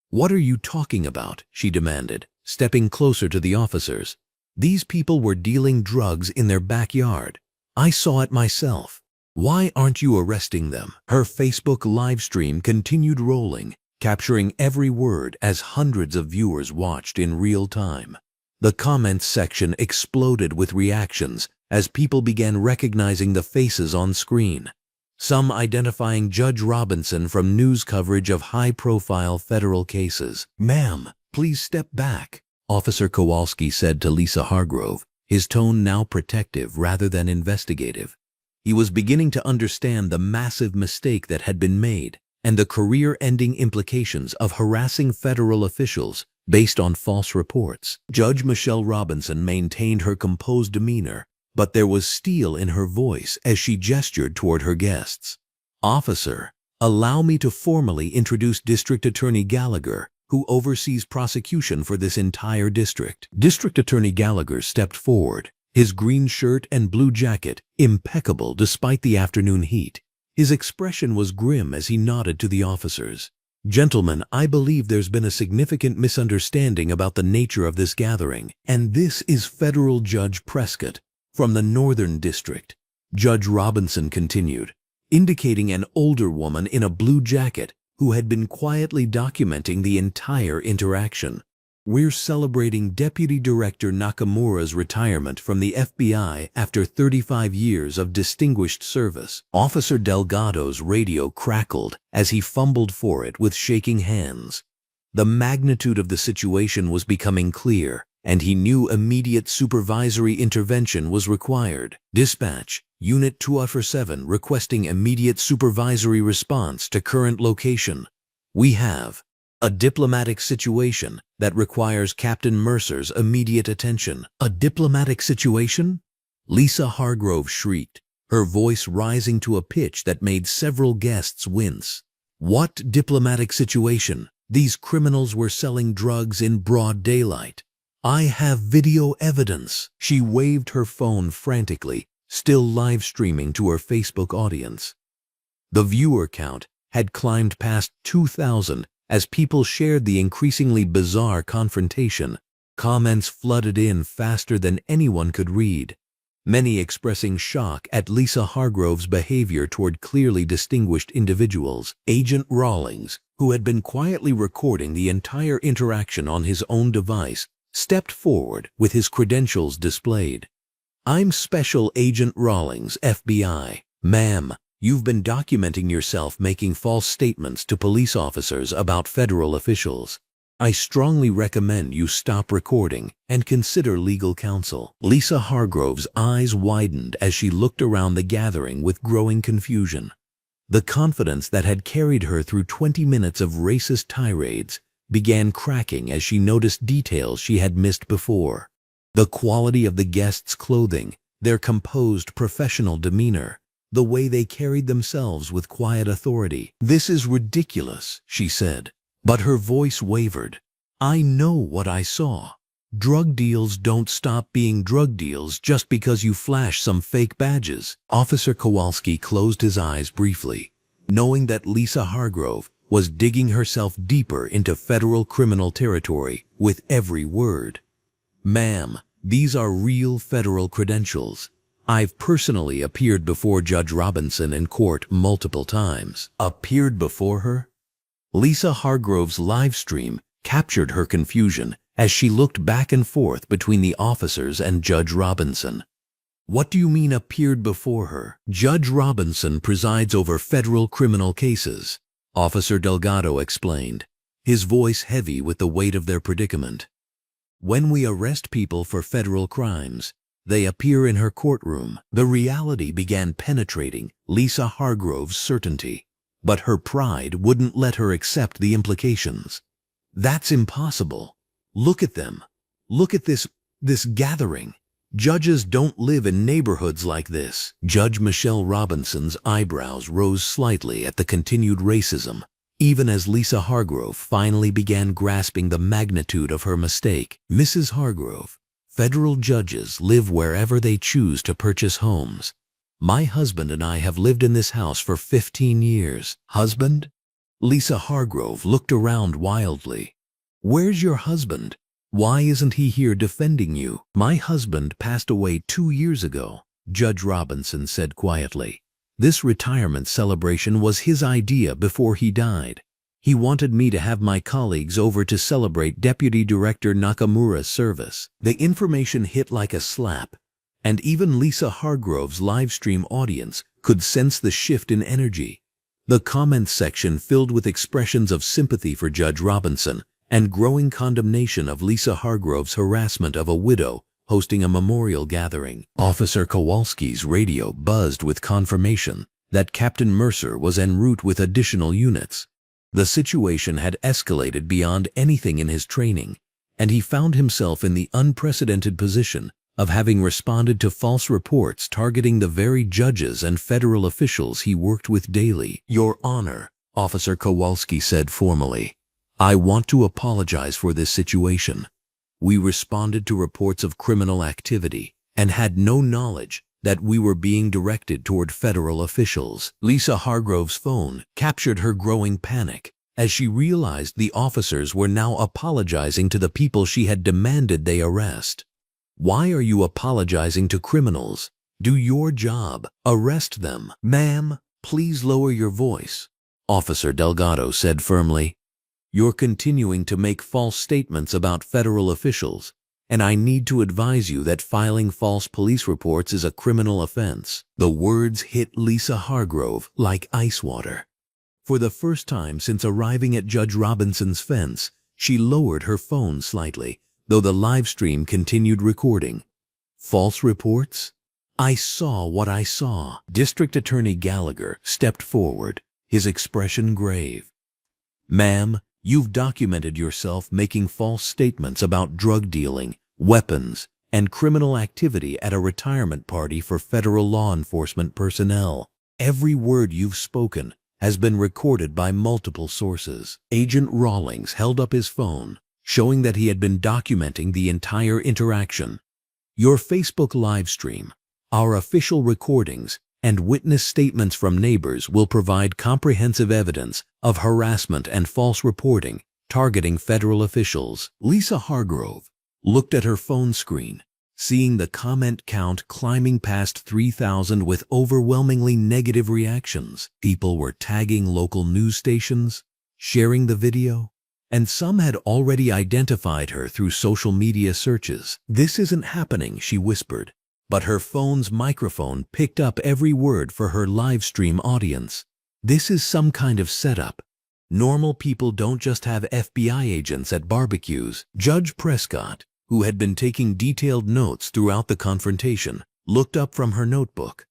"What are you talking about?" she demanded, stepping closer to the officers. "These people were dealing drugs in their backyard. I saw it myself. Why aren't you arresting them?" Her Facebook livestream continued rolling, capturing every word as hundreds of viewers watched in real time. The comments section exploded with reactions as people began recognizing the faces on screen, some identifying Judge Robinson from news coverage of high-profile federal cases. "Ma'am, please step back," Officer Kowalski said to Lisa Hargrove, his tone now protective rather than investigative. He was beginning to understand the massive mistake that had been made and the career-ending implications of harassing federal officials based on false reports. Judge Michelle Robinson maintained her composed demeanor, but there was steel in her voice as she gestured toward her guests. "Officer, allow me to formally introduce District Attorney Gallagher, who oversees prosecution for this entire district." District Attorney Gallagher stepped forward, his green shirt and blue jacket impeccable despite the afternoon heat. His expression was grim as he nodded to the officers. "Gentlemen, I believe there's been a significant misunderstanding about the nature of this gathering, and this is Federal Judge Prescott from the Northern District," Judge Robinson continued, indicating an older woman in a blue jacket who had been quietly documenting the entire interaction. "We're celebrating Deputy Director Nakamura's retirement from the FBI after 35 years of distinguished service." Officer Delgado's radio crackled as he fumbled for it with shaking hands. The magnitude of the situation was becoming clear, and he knew immediate supervisory intervention was required. "Dispatch, Unit 247 requesting immediate supervisory response to current location. We have a diplomatic situation that requires Captain Mercer's immediate attention." "A diplomatic situation?" Lisa Hargrove shrieked, her voice rising to a pitch that made several guests wince. "What diplomatic situation? These criminals were selling drugs in broad daylight. I have video evidence." She waved her phone frantically, still live streaming to her Facebook audience. The viewer count had climbed past 2,000 as people shared the increasingly bizarre confrontation. Comments flooded in faster than anyone could read, many expressing shock at Lisa Hargrove's behavior toward clearly distinguished individuals. Agent Rawlings, who had been quietly recording the entire interaction on his own device, stepped forward with his credentials displayed. "I'm Special Agent Rawlings, FBI. Ma'am, you've been documenting yourself making false statements to police officers about federal officials. I strongly recommend you stop recording and consider legal counsel." Lisa Hargrove's eyes widened as she looked around the gathering with growing confusion. The confidence that had carried her through 20 minutes of racist tirades began cracking as she noticed details she had missed before. The quality of the guests' clothing, their composed professional demeanor, the way they carried themselves with quiet authority. "This is ridiculous," she said. But her voice wavered. "I know what I saw. Drug deals don't stop being drug deals just because you flash some fake badges." Officer Kowalski closed his eyes briefly, knowing that Lisa Hargrove was digging herself deeper into federal criminal territory with every word. "Ma'am, these are real federal credentials. I've personally appeared before Judge Robinson in court multiple times." Appeared before her? Lisa Hargrove's live stream captured her confusion as she looked back and forth between the officers and Judge Robinson. "What do you mean appeared before her?" "Judge Robinson presides over federal criminal cases," Officer Delgado explained, his voice heavy with the weight of their predicament. "When we arrest people for federal crimes, they appear in her courtroom." The reality began penetrating Lisa Hargrove's certainty, but her pride wouldn't let her accept the implications. "That's impossible. Look at them. Look at this gathering. Judges don't live in neighborhoods like this." Judge Michelle Robinson's eyebrows rose slightly at the continued racism, even as Lisa Hargrove finally began grasping the magnitude of her mistake. "Mrs. Hargrove, federal judges live wherever they choose to purchase homes. My husband and I have lived in this house for 15 years. "Husband?" Lisa Hargrove looked around wildly. "Where's your husband? Why isn't he here defending you?" "My husband passed away 2 years ago," Judge Robinson said quietly. "This retirement celebration was his idea before he died. He wanted me to have my colleagues over to celebrate Deputy Director Nakamura's service." The information hit like a slap, and even Lisa Hargrove's livestream audience could sense the shift in energy. The comments section filled with expressions of sympathy for Judge Robinson and growing condemnation of Lisa Hargrove's harassment of a widow hosting a memorial gathering. Officer Kowalski's radio buzzed with confirmation that Captain Mercer was en route with additional units. The situation had escalated beyond anything in his training, and he found himself in the unprecedented position of having responded to false reports targeting the very judges and federal officials he worked with daily. "Your Honor," Officer Kowalski said formally, "I want to apologize for this situation. We responded to reports of criminal activity and had no knowledge that we were being directed toward federal officials." Lisa Hargrove's phone captured her growing panic as she realized the officers were now apologizing to the people she had demanded they arrest. "Why are you apologizing to criminals? Do your job. Arrest them." "Ma'am, please lower your voice," Officer Delgado said firmly. "You're continuing to make false statements about federal officials, and I need to advise you that filing false police reports is a criminal offense." The words hit Lisa Hargrove like ice water. For the first time since arriving at Judge Robinson's fence, she lowered her phone slightly, though the live stream continued recording. "False reports? I saw what I saw." District Attorney Gallagher stepped forward, his expression grave. "Ma'am, you've documented yourself making false statements about drug dealing, weapons, and criminal activity at a retirement party for federal law enforcement personnel. Every word you've spoken has been recorded by multiple sources." Agent Rawlings held up his phone, showing that he had been documenting the entire interaction. "Your Facebook live stream, our official recordings, and witness statements from neighbors will provide comprehensive evidence of harassment and false reporting targeting federal officials." Lisa Hargrove, looked at her phone screen, seeing the comment count climbing past 3,000 with overwhelmingly negative reactions. People were tagging local news stations, sharing the video, and some had already identified her through social media searches. "This isn't happening," she whispered, but her phone's microphone picked up every word for her live stream audience. "This is some kind of setup. Normal people don't just have FBI agents at barbecues." Judge Prescott, who had been taking detailed notes throughout the confrontation, looked up from her notebook.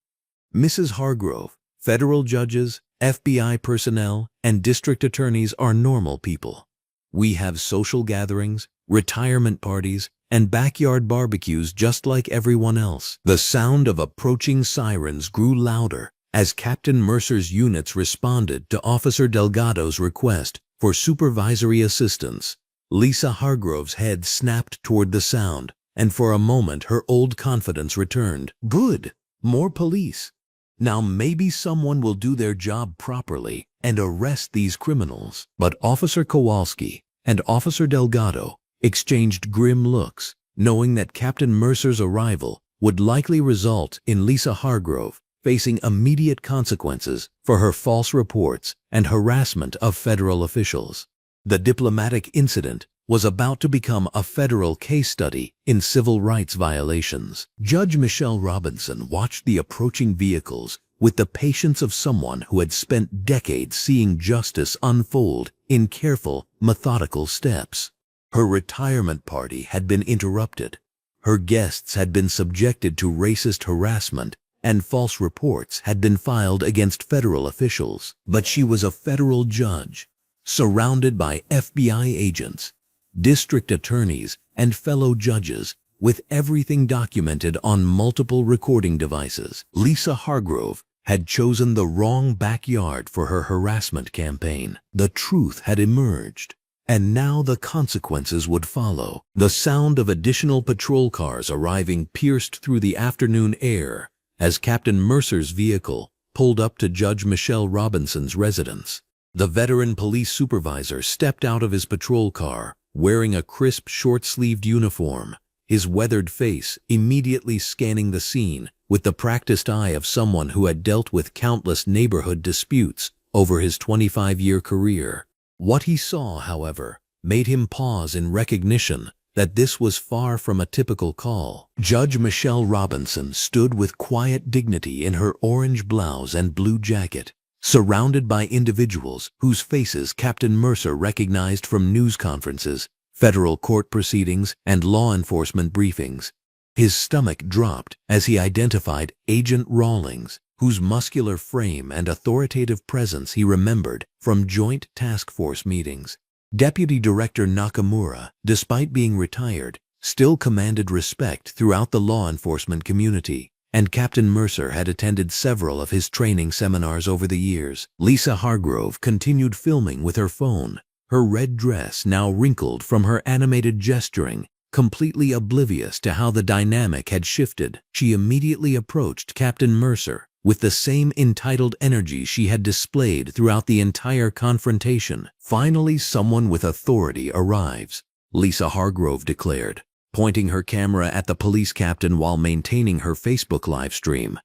"Mrs. Hargrove, federal judges, FBI personnel, and district attorneys are normal people. We have social gatherings, retirement parties, and backyard barbecues just like everyone else." The sound of approaching sirens grew louder as Captain Mercer's units responded to Officer Delgado's request for supervisory assistance. Lisa Hargrove's head snapped toward the sound, and for a moment her old confidence returned. "Good, more police. Now maybe someone will do their job properly and arrest these criminals." But Officer Kowalski and Officer Delgado exchanged grim looks, knowing that Captain Mercer's arrival would likely result in Lisa Hargrove facing immediate consequences for her false reports and harassment of federal officials. The diplomatic incident was about to become a federal case study in civil rights violations. Judge Michelle Robinson watched the approaching vehicles with the patience of someone who had spent decades seeing justice unfold in careful, methodical steps. Her retirement party had been interrupted. Her guests had been subjected to racist harassment, and false reports had been filed against federal officials. But she was a federal judge, surrounded by FBI agents, district attorneys, and fellow judges, with everything documented on multiple recording devices. Lisa Hargrove had chosen the wrong backyard for her harassment campaign. The truth had emerged, and now the consequences would follow. The sound of additional patrol cars arriving pierced through the afternoon air as Captain Mercer's vehicle pulled up to Judge Michelle Robinson's residence. The veteran police supervisor stepped out of his patrol car, wearing a crisp, short-sleeved uniform, his weathered face immediately scanning the scene with the practiced eye of someone who had dealt with countless neighborhood disputes over his 25-year career. What he saw, however, made him pause in recognition that this was far from a typical call. Judge Michelle Robinson stood with quiet dignity in her orange blouse and blue jacket, surrounded by individuals whose faces Captain Mercer recognized from news conferences, federal court proceedings, and law enforcement briefings. His stomach dropped as he identified Agent Rawlings, whose muscular frame and authoritative presence he remembered from joint task force meetings. Deputy Director Nakamura, despite being retired, still commanded respect throughout the law enforcement community, and Captain Mercer had attended several of his training seminars over the years. Lisa Hargrove continued filming with her phone, her red dress now wrinkled from her animated gesturing, completely oblivious to how the dynamic had shifted. She immediately approached Captain Mercer with the same entitled energy she had displayed throughout the entire confrontation. "Finally, someone with authority arrives," Lisa Hargrove declared, pointing her camera at the police captain while maintaining her Facebook live stream.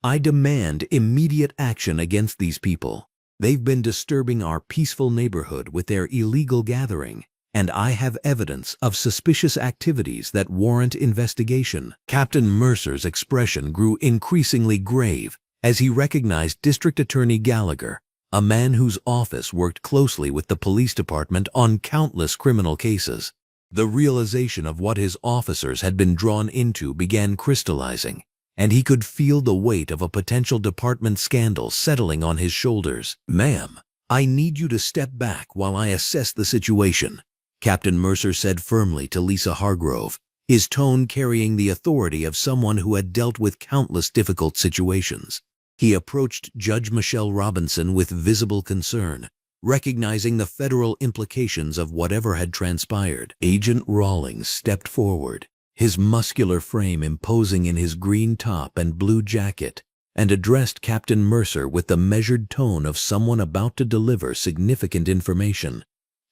"I demand immediate action against these people. They've been disturbing our peaceful neighborhood with their illegal gathering, and I have evidence of suspicious activities that warrant investigation." Captain Mercer's expression grew increasingly grave as he recognized District Attorney Gallagher, a man whose office worked closely with the police department on countless criminal cases. The realization of what his officers had been drawn into began crystallizing, and he could feel the weight of a potential department scandal settling on his shoulders. "Ma'am, I need you to step back while I assess the situation," Captain Mercer said firmly to Lisa Hargrove, his tone carrying the authority of someone who had dealt with countless difficult situations. He approached Judge Michelle Robinson with visible concern, recognizing the federal implications of whatever had transpired. Agent Rawlings stepped forward, his muscular frame imposing in his green top and blue jacket, and addressed Captain Mercer with the measured tone of someone about to deliver significant information.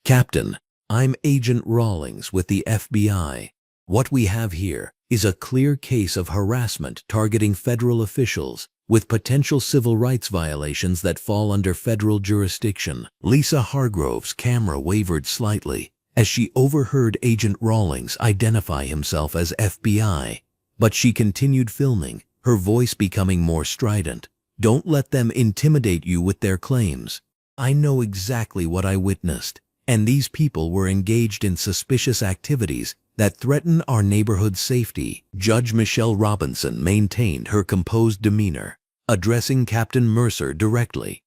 "Captain, I'm Agent Rawlings with the FBI. What we have here is a clear case of harassment targeting federal officials with potential civil rights violations that fall under federal jurisdiction. Lisa Hargrove's camera wavered slightly as she overheard Agent Rawlings identify himself as FBI, but she continued filming, her voice becoming more strident. "Don't let them intimidate you with their claims. I know exactly what I witnessed, and these people were engaged in suspicious activities that threaten our neighborhood's safety." Judge Michelle Robinson maintained her composed demeanor, addressing Captain Mercer directly.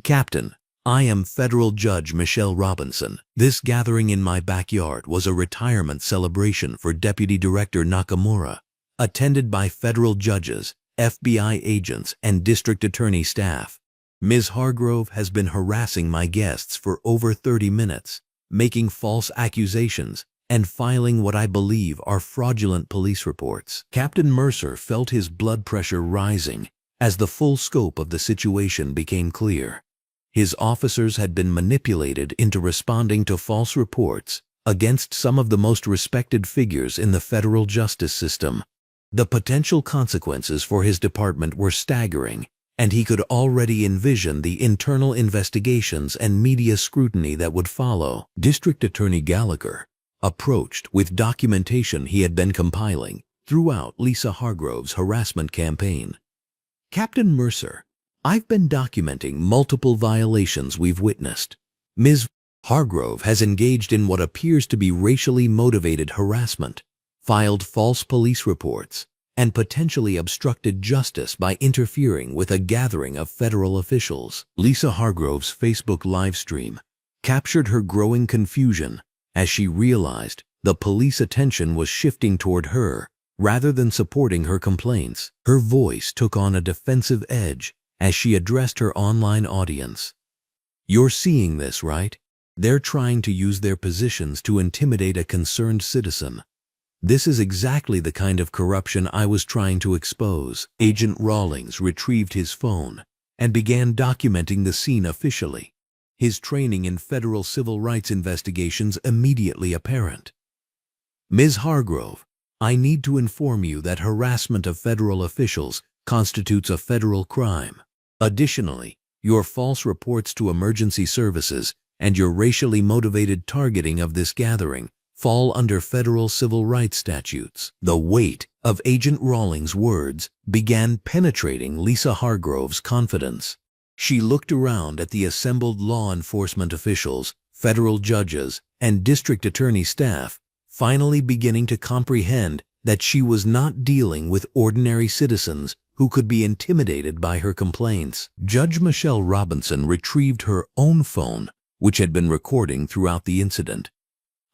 "Captain, I am Federal Judge Michelle Robinson. This gathering in my backyard was a retirement celebration for Deputy Director Nakamura, attended by federal judges, FBI agents, and district attorney staff. Ms. Hargrove has been harassing my guests for over 30 minutes, making false accusations, and filing what I believe are fraudulent police reports." Captain Mercer felt his blood pressure rising as the full scope of the situation became clear. His officers had been manipulated into responding to false reports against some of the most respected figures in the federal justice system. The potential consequences for his department were staggering, and he could already envision the internal investigations and media scrutiny that would follow. District Attorney Gallagher approached with documentation he had been compiling throughout Lisa Hargrove's harassment campaign. "Captain Mercer, I've been documenting multiple violations we've witnessed. Ms. Hargrove has engaged in what appears to be racially motivated harassment, filed false police reports, and potentially obstructed justice by interfering with a gathering of federal officials." Lisa Hargrove's Facebook livestream captured her growing confusion as she realized the police attention was shifting toward her rather than supporting her complaints. Her voice took on a defensive edge as she addressed her online audience. "You're seeing this, right? They're trying to use their positions to intimidate a concerned citizen. This is exactly the kind of corruption I was trying to expose." Agent Rawlings retrieved his phone and began documenting the scene officially, his training in federal civil rights investigations immediately apparent. "Ms. Hargrove, I need to inform you that harassment of federal officials constitutes a federal crime. Additionally, your false reports to emergency services and your racially motivated targeting of this gathering fall under federal civil rights statutes." The weight of Agent Rawlings' words began penetrating Lisa Hargrove's confidence. She looked around at the assembled law enforcement officials, federal judges, and district attorney staff, finally beginning to comprehend that she was not dealing with ordinary citizens who could be intimidated by her complaints. Judge Michelle Robinson retrieved her own phone, which had been recording throughout the incident.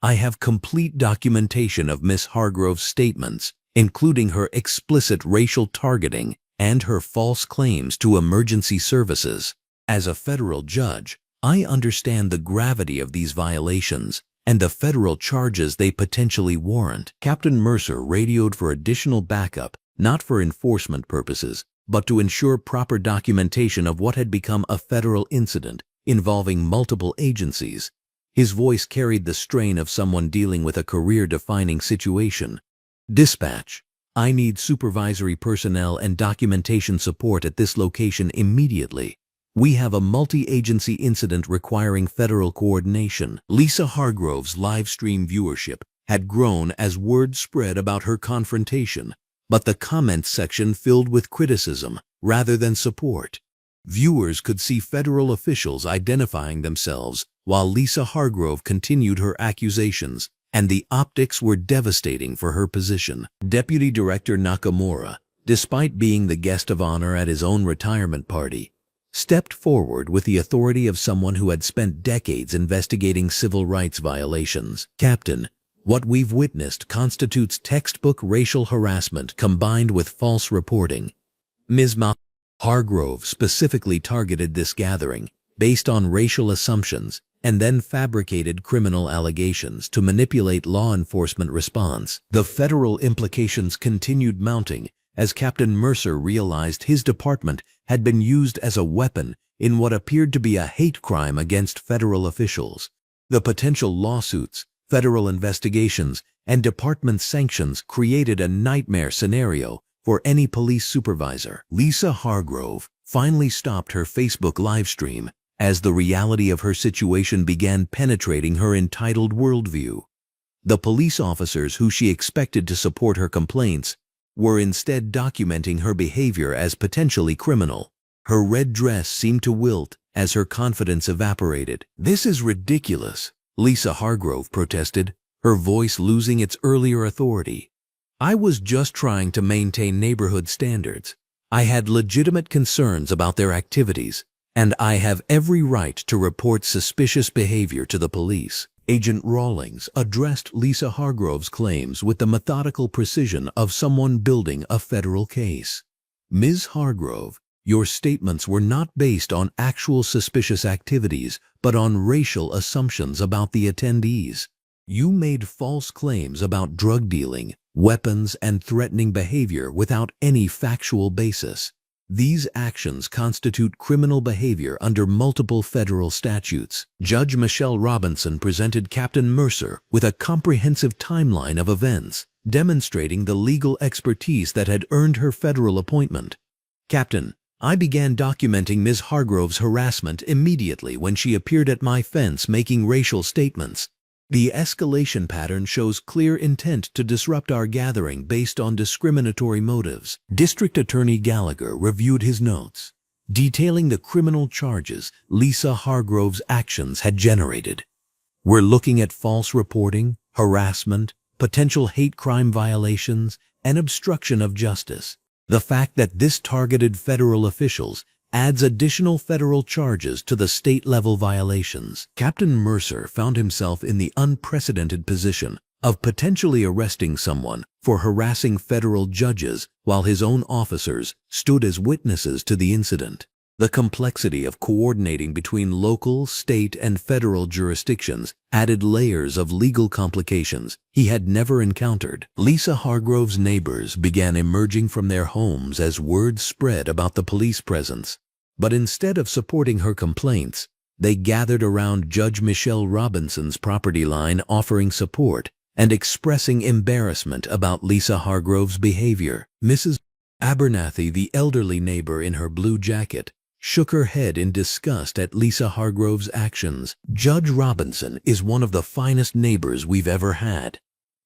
"I have complete documentation of Ms. Hargrove's statements, including her explicit racial targeting and her false claims to emergency services. As a federal judge, I understand the gravity of these violations and the federal charges they potentially warrant." Captain Mercer radioed for additional backup, not for enforcement purposes, but to ensure proper documentation of what had become a federal incident involving multiple agencies. His voice carried the strain of someone dealing with a career-defining situation. "Dispatch, I need supervisory personnel and documentation support at this location immediately. We have a multi-agency incident requiring federal coordination." Lisa Hargrove's live stream viewership had grown as word spread about her confrontation, but the comments section filled with criticism rather than support. Viewers could see federal officials identifying themselves while Lisa Hargrove continued her accusations, and the optics were devastating for her position. Deputy Director Nakamura, despite being the guest of honor at his own retirement party, stepped forward with the authority of someone who had spent decades investigating civil rights violations. "Captain, what we've witnessed constitutes textbook racial harassment combined with false reporting. Ms. Hargrove specifically targeted this gathering based on racial assumptions and then fabricated criminal allegations to manipulate law enforcement response." The federal implications continued mounting as Captain Mercer realized his department had been used as a weapon in what appeared to be a hate crime against federal officials. The potential lawsuits, federal investigations, and department sanctions created a nightmare scenario for any police supervisor. Lisa Hargrove finally stopped her Facebook livestream as the reality of her situation began penetrating her entitled worldview. The police officers who she expected to support her complaints were instead documenting her behavior as potentially criminal. Her red dress seemed to wilt as her confidence evaporated. "This is ridiculous," Lisa Hargrove protested, her voice losing its earlier authority. "I was just trying to maintain neighborhood standards. I had legitimate concerns about their activities, and I have every right to report suspicious behavior to the police." Agent Rawlings addressed Lisa Hargrove's claims with the methodical precision of someone building a federal case. "Ms. Hargrove, your statements were not based on actual suspicious activities, but on racial assumptions about the attendees. You made false claims about drug dealing, weapons, and threatening behavior without any factual basis. These actions constitute criminal behavior under multiple federal statutes." Judge Michelle Robinson presented Captain Mercer with a comprehensive timeline of events, demonstrating the legal expertise that had earned her federal appointment. "Captain, I began documenting Ms. Hargrove's harassment immediately when she appeared at my fence making racial statements. The escalation pattern shows clear intent to disrupt our gathering based on discriminatory motives." District Attorney Gallagher reviewed his notes, detailing the criminal charges Lisa Hargrove's actions had generated. "We're looking at false reporting, harassment, potential hate crime violations, and obstruction of justice. The fact that this targeted federal officials adds additional federal charges to the state-level violations." Captain Mercer found himself in the unprecedented position of potentially arresting someone for harassing federal judges while his own officers stood as witnesses to the incident. The complexity of coordinating between local, state, and federal jurisdictions added layers of legal complications he had never encountered. Lisa Hargrove's neighbors began emerging from their homes as word spread about the police presence. But instead of supporting her complaints, they gathered around Judge Michelle Robinson's property line offering support and expressing embarrassment about Lisa Hargrove's behavior. Mrs. Abernathy, the elderly neighbor in her blue jacket, shook her head in disgust at Lisa Hargrove's actions. "Judge Robinson is one of the finest neighbors we've ever had,"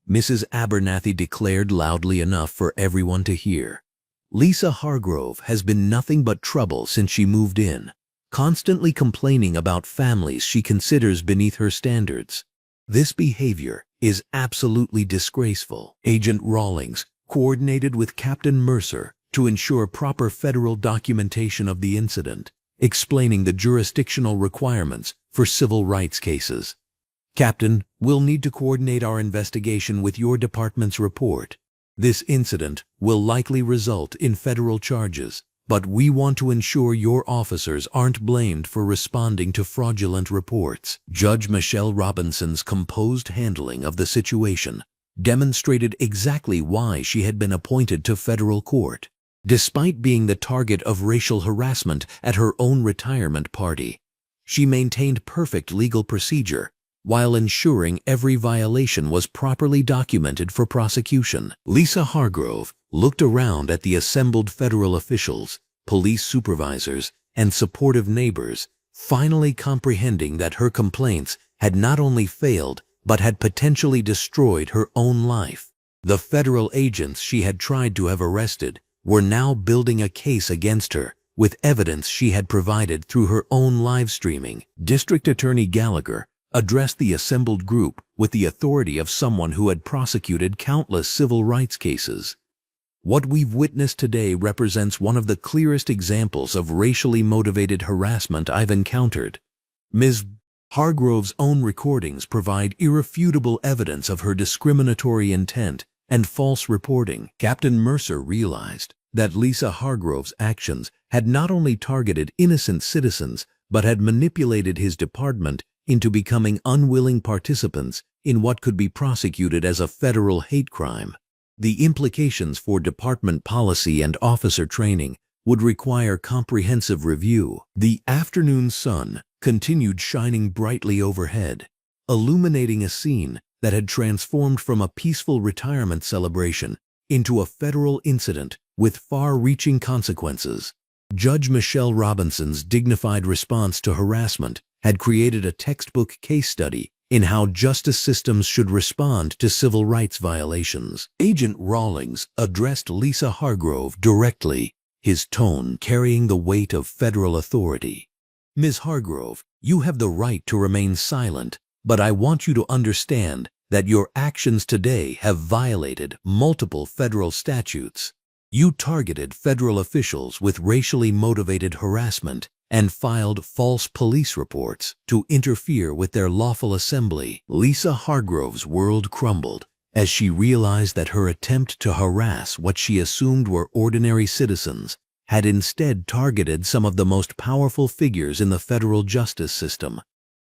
Mrs. Abernathy declared loudly enough for everyone to hear. "Lisa Hargrove has been nothing but trouble since she moved in, constantly complaining about families she considers beneath her standards. This behavior is absolutely disgraceful." Agent Rawlings coordinated with Captain Mercer to ensure proper federal documentation of the incident, explaining the jurisdictional requirements for civil rights cases. "Captain, we'll need to coordinate our investigation with your department's report. This incident will likely result in federal charges, but we want to ensure your officers aren't blamed for responding to fraudulent reports." Judge Michelle Robinson's composed handling of the situation demonstrated exactly why she had been appointed to federal court. Despite being the target of racial harassment at her own retirement party, she maintained perfect legal procedure while ensuring every violation was properly documented for prosecution. Lisa Hargrove looked around at the assembled federal officials, police supervisors, and supportive neighbors, finally comprehending that her complaints had not only failed but had potentially destroyed her own life. The federal agents she had tried to have arrested were now building a case against her with evidence she had provided through her own live streaming. District Attorney Gallagher addressed the assembled group with the authority of someone who had prosecuted countless civil rights cases. "What we've witnessed today represents one of the clearest examples of racially motivated harassment I've encountered. Ms. Hargrove's own recordings provide irrefutable evidence of her discriminatory intent and false reporting." Captain Mercer realized that Lisa Hargrove's actions had not only targeted innocent citizens but had manipulated his department into becoming unwilling participants in what could be prosecuted as a federal hate crime. The implications for department policy and officer training would require comprehensive review. The afternoon sun continued shining brightly overhead, illuminating a scene that had transformed from a peaceful retirement celebration into a federal incident with far-reaching consequences. Judge Michelle Robinson's dignified response to harassment had created a textbook case study in how justice systems should respond to civil rights violations. Agent Rawlings addressed Lisa Hargrove directly, his tone carrying the weight of federal authority. "Ms. Hargrove, you have the right to remain silent, but I want you to understand that your actions today have violated multiple federal statutes. You targeted federal officials with racially motivated harassment and filed false police reports to interfere with their lawful assembly." Lisa Hargrove's world crumbled as she realized that her attempt to harass what she assumed were ordinary citizens had instead targeted some of the most powerful figures in the federal justice system.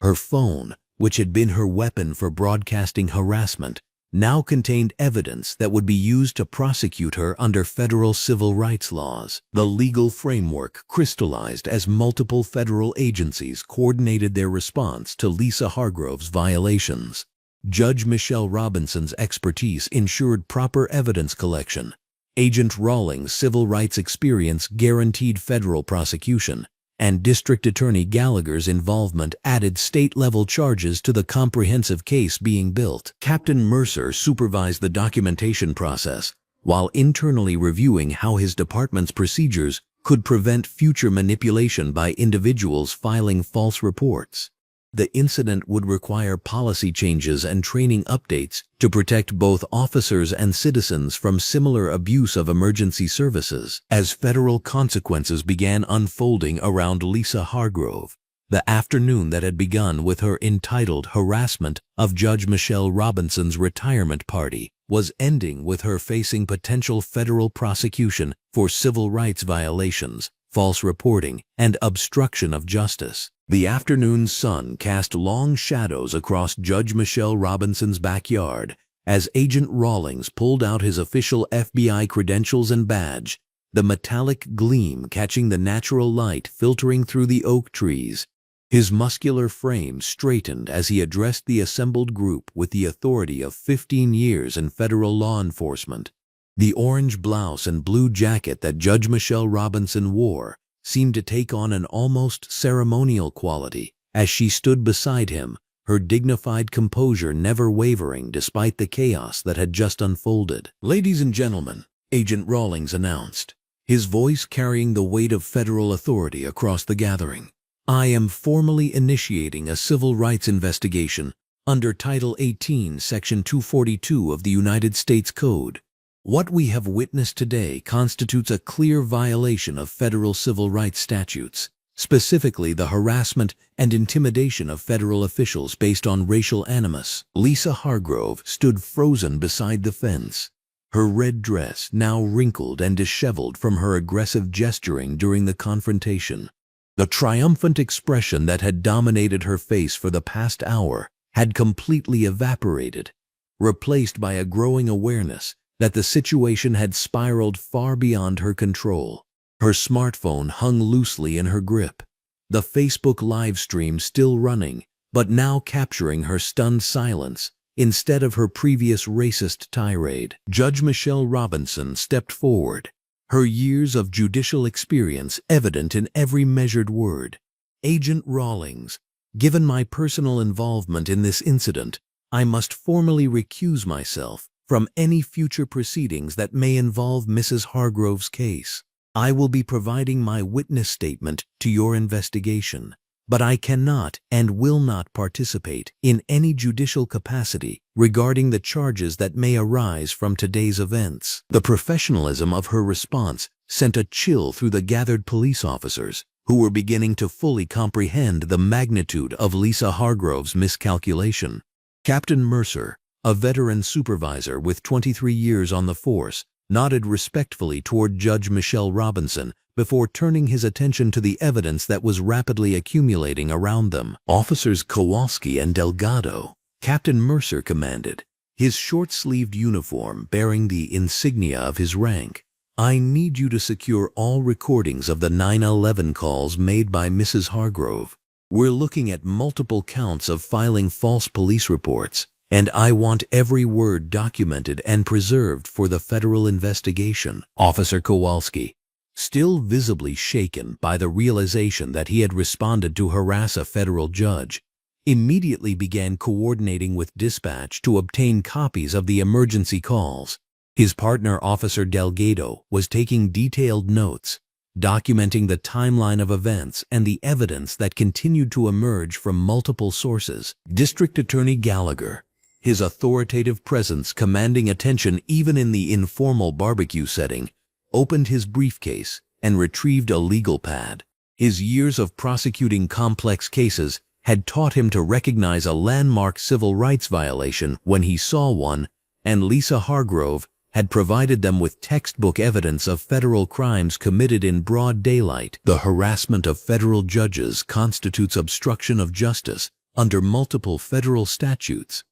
Her phone, which had been her weapon for broadcasting harassment, now contained evidence that would be used to prosecute her under federal civil rights laws. The legal framework crystallized as multiple federal agencies coordinated their response to Lisa Hargrove's violations. Judge Michelle Robinson's expertise ensured proper evidence collection. Agent Rawlings' civil rights experience guaranteed federal prosecution, and District Attorney Gallagher's involvement added state-level charges to the comprehensive case being built. Captain Mercer supervised the documentation process, while internally reviewing how his department's procedures could prevent future manipulation by individuals filing false reports. The incident would require policy changes and training updates to protect both officers and citizens from similar abuse of emergency services. As federal consequences began unfolding around Lisa Hargrove, the afternoon that had begun with her entitled harassment of Judge Michelle Robinson's retirement party was ending with her facing potential federal prosecution for civil rights violations, false reporting, and obstruction of justice. The afternoon sun cast long shadows across Judge Michelle Robinson's backyard as Agent Rawlings pulled out his official FBI credentials and badge, the metallic gleam catching the natural light filtering through the oak trees. His muscular frame straightened as he addressed the assembled group with the authority of 15 years in federal law enforcement. The orange blouse and blue jacket that Judge Michelle Robinson wore seemed to take on an almost ceremonial quality as she stood beside him, her dignified composure never wavering despite the chaos that had just unfolded. "Ladies and gentlemen," Agent Rawlings announced, his voice carrying the weight of federal authority across the gathering, "I am formally initiating a civil rights investigation under Title 18, Section 242 of the United States Code. What we have witnessed today constitutes a clear violation of federal civil rights statutes, specifically the harassment and intimidation of federal officials based on racial animus." Lisa Hargrove stood frozen beside the fence, her red dress now wrinkled and disheveled from her aggressive gesturing during the confrontation. The triumphant expression that had dominated her face for the past hour had completely evaporated, replaced by a growing awareness that the situation had spiraled far beyond her control. Her smartphone hung loosely in her grip, the Facebook live stream still running, but now capturing her stunned silence instead of her previous racist tirade. Judge Michelle Robinson stepped forward, her years of judicial experience evident in every measured word. "Agent Rawlings, given my personal involvement in this incident, I must formally recuse myself from any future proceedings that may involve Mrs. Hargrove's case. I will be providing my witness statement to your investigation, but I cannot and will not participate in any judicial capacity regarding the charges that may arise from today's events." The professionalism of her response sent a chill through the gathered police officers, who were beginning to fully comprehend the magnitude of Lisa Hargrove's miscalculation. Captain Mercer, a veteran supervisor with 23 years on the force, nodded respectfully toward Judge Michelle Robinson before turning his attention to the evidence that was rapidly accumulating around them. "Officers Kowalski and Delgado," Captain Mercer commanded, his short-sleeved uniform bearing the insignia of his rank, "I need you to secure all recordings of the 911 calls made by Mrs. Hargrove. We're looking at multiple counts of filing false police reports and I want every word documented and preserved for the federal investigation." Officer Kowalski, still visibly shaken by the realization that he had responded to harass a federal judge, immediately began coordinating with dispatch to obtain copies of the emergency calls. His partner, Officer Delgado, was taking detailed notes, documenting the timeline of events and the evidence that continued to emerge from multiple sources. District Attorney Gallagher, his authoritative presence commanding attention even in the informal barbecue setting, opened his briefcase and retrieved a legal pad. His years of prosecuting complex cases had taught him to recognize a landmark civil rights violation when he saw one, and Lisa Hargrove had provided them with textbook evidence of federal crimes committed in broad daylight. The harassment of federal judges constitutes obstruction of justice under multiple federal statutes,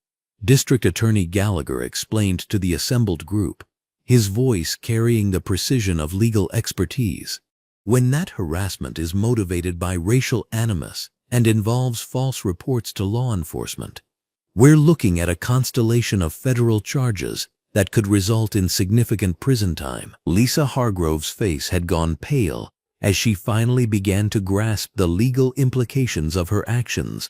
District Attorney Gallagher explained to the assembled group, his voice carrying the precision of legal expertise. When that harassment is motivated by racial animus and involves false reports to law enforcement, we're looking at a constellation of federal charges that could result in significant prison time. Lisa Hargrove's face had gone pale as she finally began to grasp the legal implications of her actions.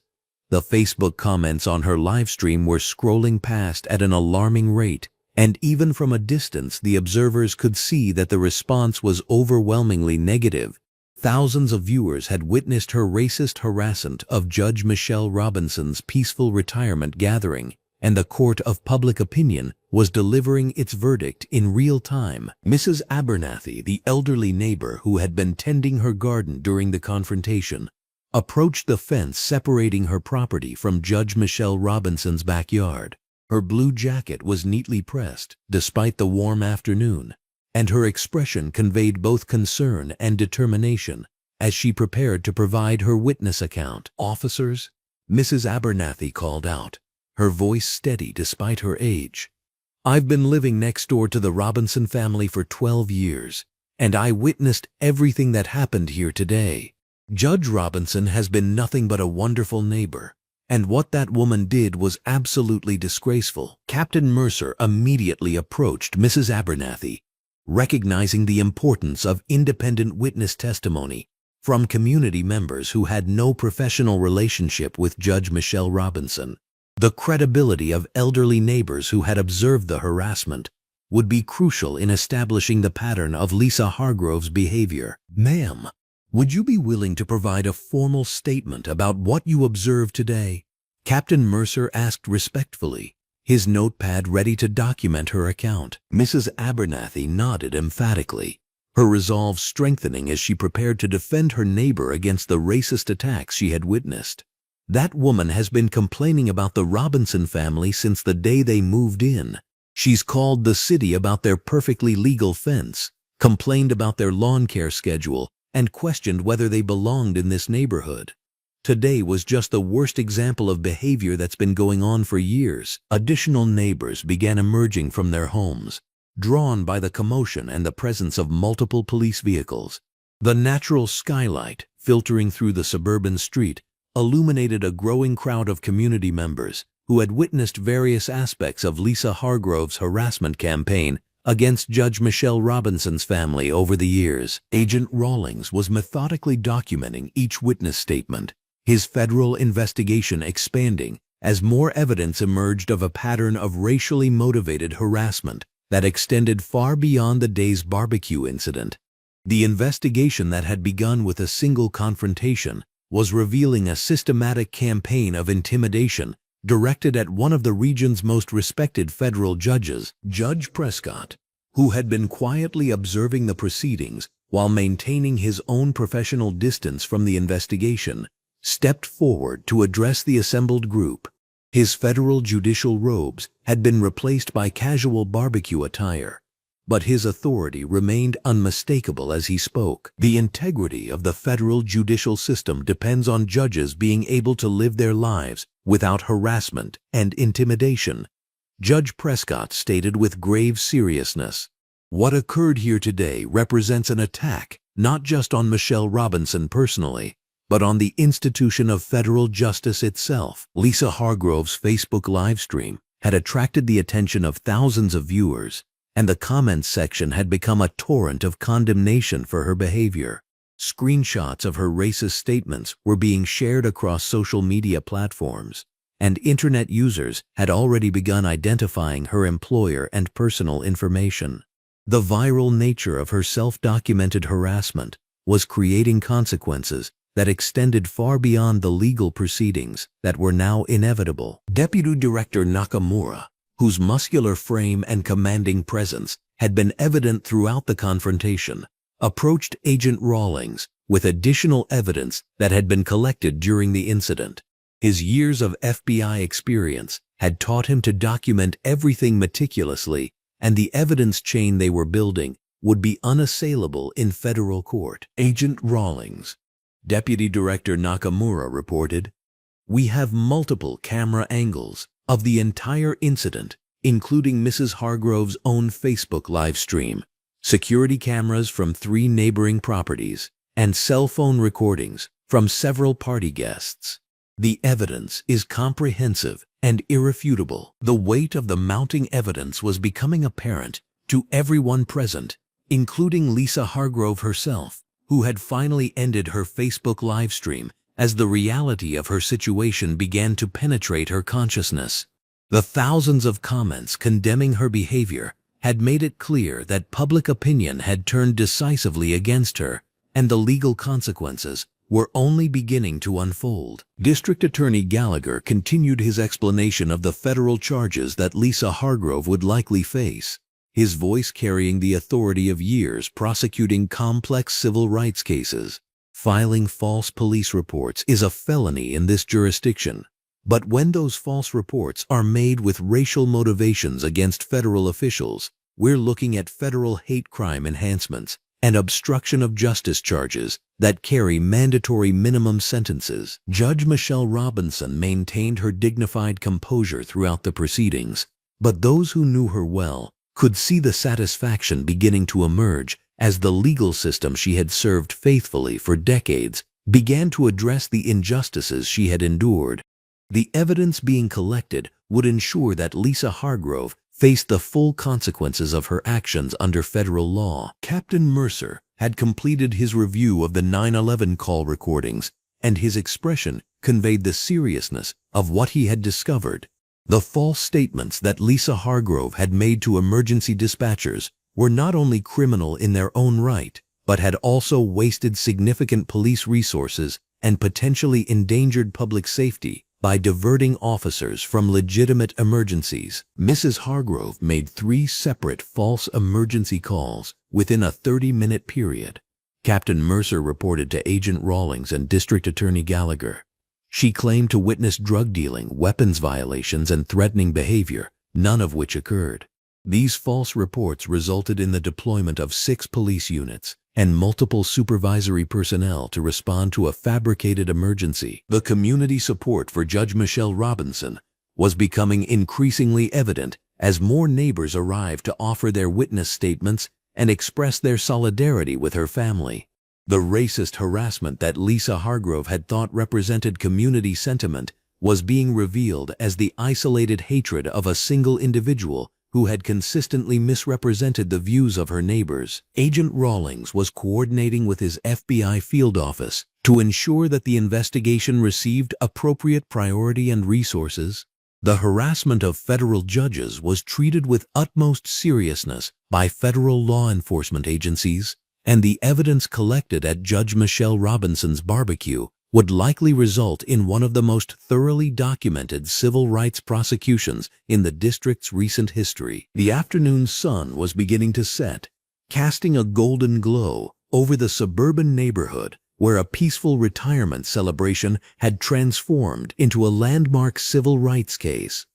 The Facebook comments on her live stream were scrolling past at an alarming rate, and even from a distance the observers could see that the response was overwhelmingly negative. Thousands of viewers had witnessed her racist harassment of Judge Michelle Robinson's peaceful retirement gathering, and the court of public opinion was delivering its verdict in real time. Mrs. Abernathy, the elderly neighbor who had been tending her garden during the confrontation, approached the fence separating her property from Judge Michelle Robinson's backyard. Her blue jacket was neatly pressed, despite the warm afternoon, and her expression conveyed both concern and determination as she prepared to provide her witness account. "Officers," Mrs. Abernathy called out, her voice steady despite her age, "I've been living next door to the Robinson family for 12 years, and I witnessed everything that happened here today. Judge Robinson has been nothing but a wonderful neighbor, and what that woman did was absolutely disgraceful." Captain Mercer immediately approached Mrs. Abernathy, recognizing the importance of independent witness testimony from community members who had no professional relationship with Judge Michelle Robinson. The credibility of elderly neighbors who had observed the harassment would be crucial in establishing the pattern of Lisa Hargrove's behavior. "Ma'am, would you be willing to provide a formal statement about what you observed today?" Captain Mercer asked respectfully, his notepad ready to document her account. Mrs. Abernathy nodded emphatically, her resolve strengthening as she prepared to defend her neighbor against the racist attacks she had witnessed. "That woman has been complaining about the Robinson family since the day they moved in. She's called the city about their perfectly legal fence, complained about their lawn care schedule, and questioned whether they belonged in this neighborhood. Today was just the worst example of behavior that's been going on for years." Additional neighbors began emerging from their homes, drawn by the commotion and the presence of multiple police vehicles. The natural skylight, filtering through the suburban street, illuminated a growing crowd of community members who had witnessed various aspects of Lisa Hargrove's harassment campaign against Judge Michelle Robinson's family over the years. Agent Rawlings was methodically documenting each witness statement, his federal investigation expanding as more evidence emerged of a pattern of racially motivated harassment that extended far beyond the day's barbecue incident. The investigation that had begun with a single confrontation was revealing a systematic campaign of intimidation directed at one of the region's most respected federal judges. Judge Prescott, who had been quietly observing the proceedings while maintaining his own professional distance from the investigation, stepped forward to address the assembled group. His federal judicial robes had been replaced by casual barbecue attire, but his authority remained unmistakable as he spoke. "The integrity of the federal judicial system depends on judges being able to live their lives without harassment and intimidation," Judge Prescott stated with grave seriousness. "What occurred here today represents an attack not just on Michelle Robinson personally, but on the institution of federal justice itself. Lisa Hargrove's Facebook livestream had attracted the attention of thousands of viewers, and the comments section had become a torrent of condemnation for her behavior. Screenshots of her racist statements were being shared across social media platforms, and internet users had already begun identifying her employer and personal information. The viral nature of her self-documented harassment was creating consequences that extended far beyond the legal proceedings that were now inevitable. Deputy Director Nakamura, whose muscular frame and commanding presence had been evident throughout the confrontation, approached Agent Rawlings with additional evidence that had been collected during the incident. His years of FBI experience had taught him to document everything meticulously, and the evidence chain they were building would be unassailable in federal court. Agent Rawlings, Deputy Director Nakamura reported, "We have multiple camera angles of the entire incident, including Mrs. Hargrove's own Facebook live stream, security cameras from 3 neighboring properties, and cell phone recordings from several party guests. The evidence is comprehensive and irrefutable." The weight of the mounting evidence was becoming apparent to everyone present, including Lisa Hargrove herself, who had finally ended her Facebook livestream as the reality of her situation began to penetrate her consciousness. The thousands of comments condemning her behavior had made it clear that public opinion had turned decisively against her, and the legal consequences were only beginning to unfold. District Attorney Gallagher continued his explanation of the federal charges that Lisa Hargrove would likely face, his voice carrying the authority of years prosecuting complex civil rights cases. Filing false police reports is a felony in this jurisdiction, but when those false reports are made with racial motivations against federal officials, we're looking at federal hate crime enhancements and obstruction of justice charges that carry mandatory minimum sentences. Judge Michelle Robinson maintained her dignified composure throughout the proceedings, but those who knew her well could see the satisfaction beginning to emerge as the legal system she had served faithfully for decades began to address the injustices she had endured. The evidence being collected would ensure that Lisa Hargrove faced the full consequences of her actions under federal law. Captain Mercer had completed his review of the 9/11 call recordings, and his expression conveyed the seriousness of what he had discovered. The false statements that Lisa Hargrove had made to emergency dispatchers were not only criminal in their own right, but had also wasted significant police resources and potentially endangered public safety by diverting officers from legitimate emergencies. Mrs. Hargrove made 3 separate false emergency calls within a 30-minute period. Captain Mercer reported to Agent Rawlings and District Attorney Gallagher. She claimed to witness drug dealing, weapons violations, and threatening behavior, none of which occurred. These false reports resulted in the deployment of 6 police units and multiple supervisory personnel to respond to a fabricated emergency. The community support for Judge Michelle Robinson was becoming increasingly evident as more neighbors arrived to offer their witness statements and express their solidarity with her family. The racist harassment that Lisa Hargrove had thought represented community sentiment was being revealed as the isolated hatred of a single individual who had consistently misrepresented the views of her neighbors. Agent Rawlings was coordinating with his FBI field office to ensure that the investigation received appropriate priority and resources. The harassment of federal judges was treated with utmost seriousness by federal law enforcement agencies, and the evidence collected at Judge Michelle Robinson's BBQ would likely result in one of the most thoroughly documented civil rights prosecutions in the district's recent history. The afternoon sun was beginning to set, casting a golden glow over the suburban neighborhood where a peaceful retirement celebration had transformed into a landmark civil rights case.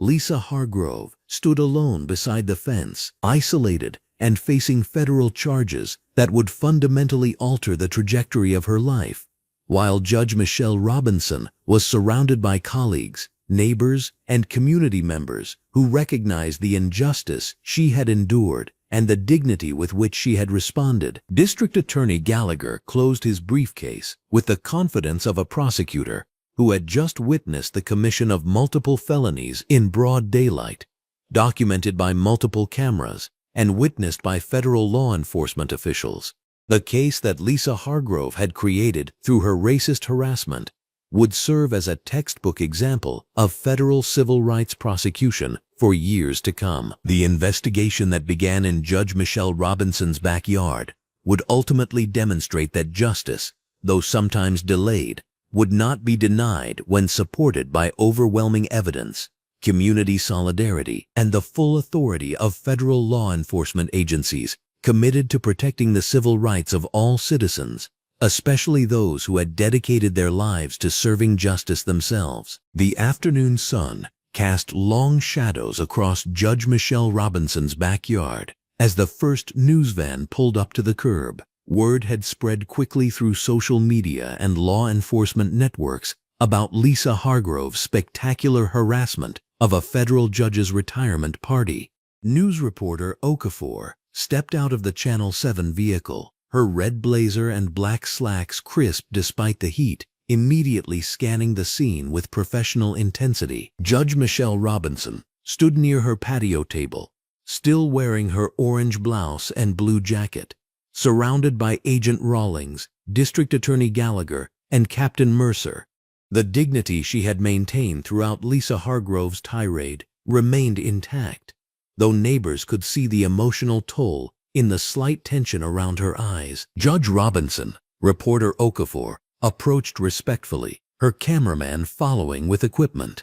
Lisa Hargrove stood alone beside the fence, isolated and facing federal charges that would fundamentally alter the trajectory of her life, while Judge Michelle Robinson was surrounded by colleagues, neighbors, and community members who recognized the injustice she had endured and the dignity with which she had responded. District Attorney Gallagher closed his briefcase with the confidence of a prosecutor who had just witnessed the commission of multiple felonies in broad daylight, documented by multiple cameras and witnessed by federal law enforcement officials. The case that Lisa Hargrove had created through her racist harassment would serve as a textbook example of federal civil rights prosecution for years to come. The investigation that began in Judge Michelle Robinson's backyard would ultimately demonstrate that justice, though sometimes delayed, would not be denied when supported by overwhelming evidence, community solidarity, and the full authority of federal law enforcement agencies committed to protecting the civil rights of all citizens, especially those who had dedicated their lives to serving justice themselves. The afternoon sun cast long shadows across Judge Michelle Robinson's backyard as the first news van pulled up to the curb. Word had spread quickly through social media and law enforcement networks about Lisa Hargrove's spectacular harassment of a federal judge's retirement party. News reporter Okafor stepped out of the Channel 7 vehicle, her red blazer and black slacks crisp despite the heat, immediately scanning the scene with professional intensity. Judge Michelle Robinson stood near her patio table, still wearing her orange blouse and blue jacket, surrounded by Agent Rawlings, District Attorney Gallagher, and Captain Mercer. The dignity she had maintained throughout Lisa Hargrove's tirade remained intact, though neighbors could see the emotional toll in the slight tension around her eyes. Judge Robinson, reporter Okafor, approached respectfully, her cameraman following with equipment.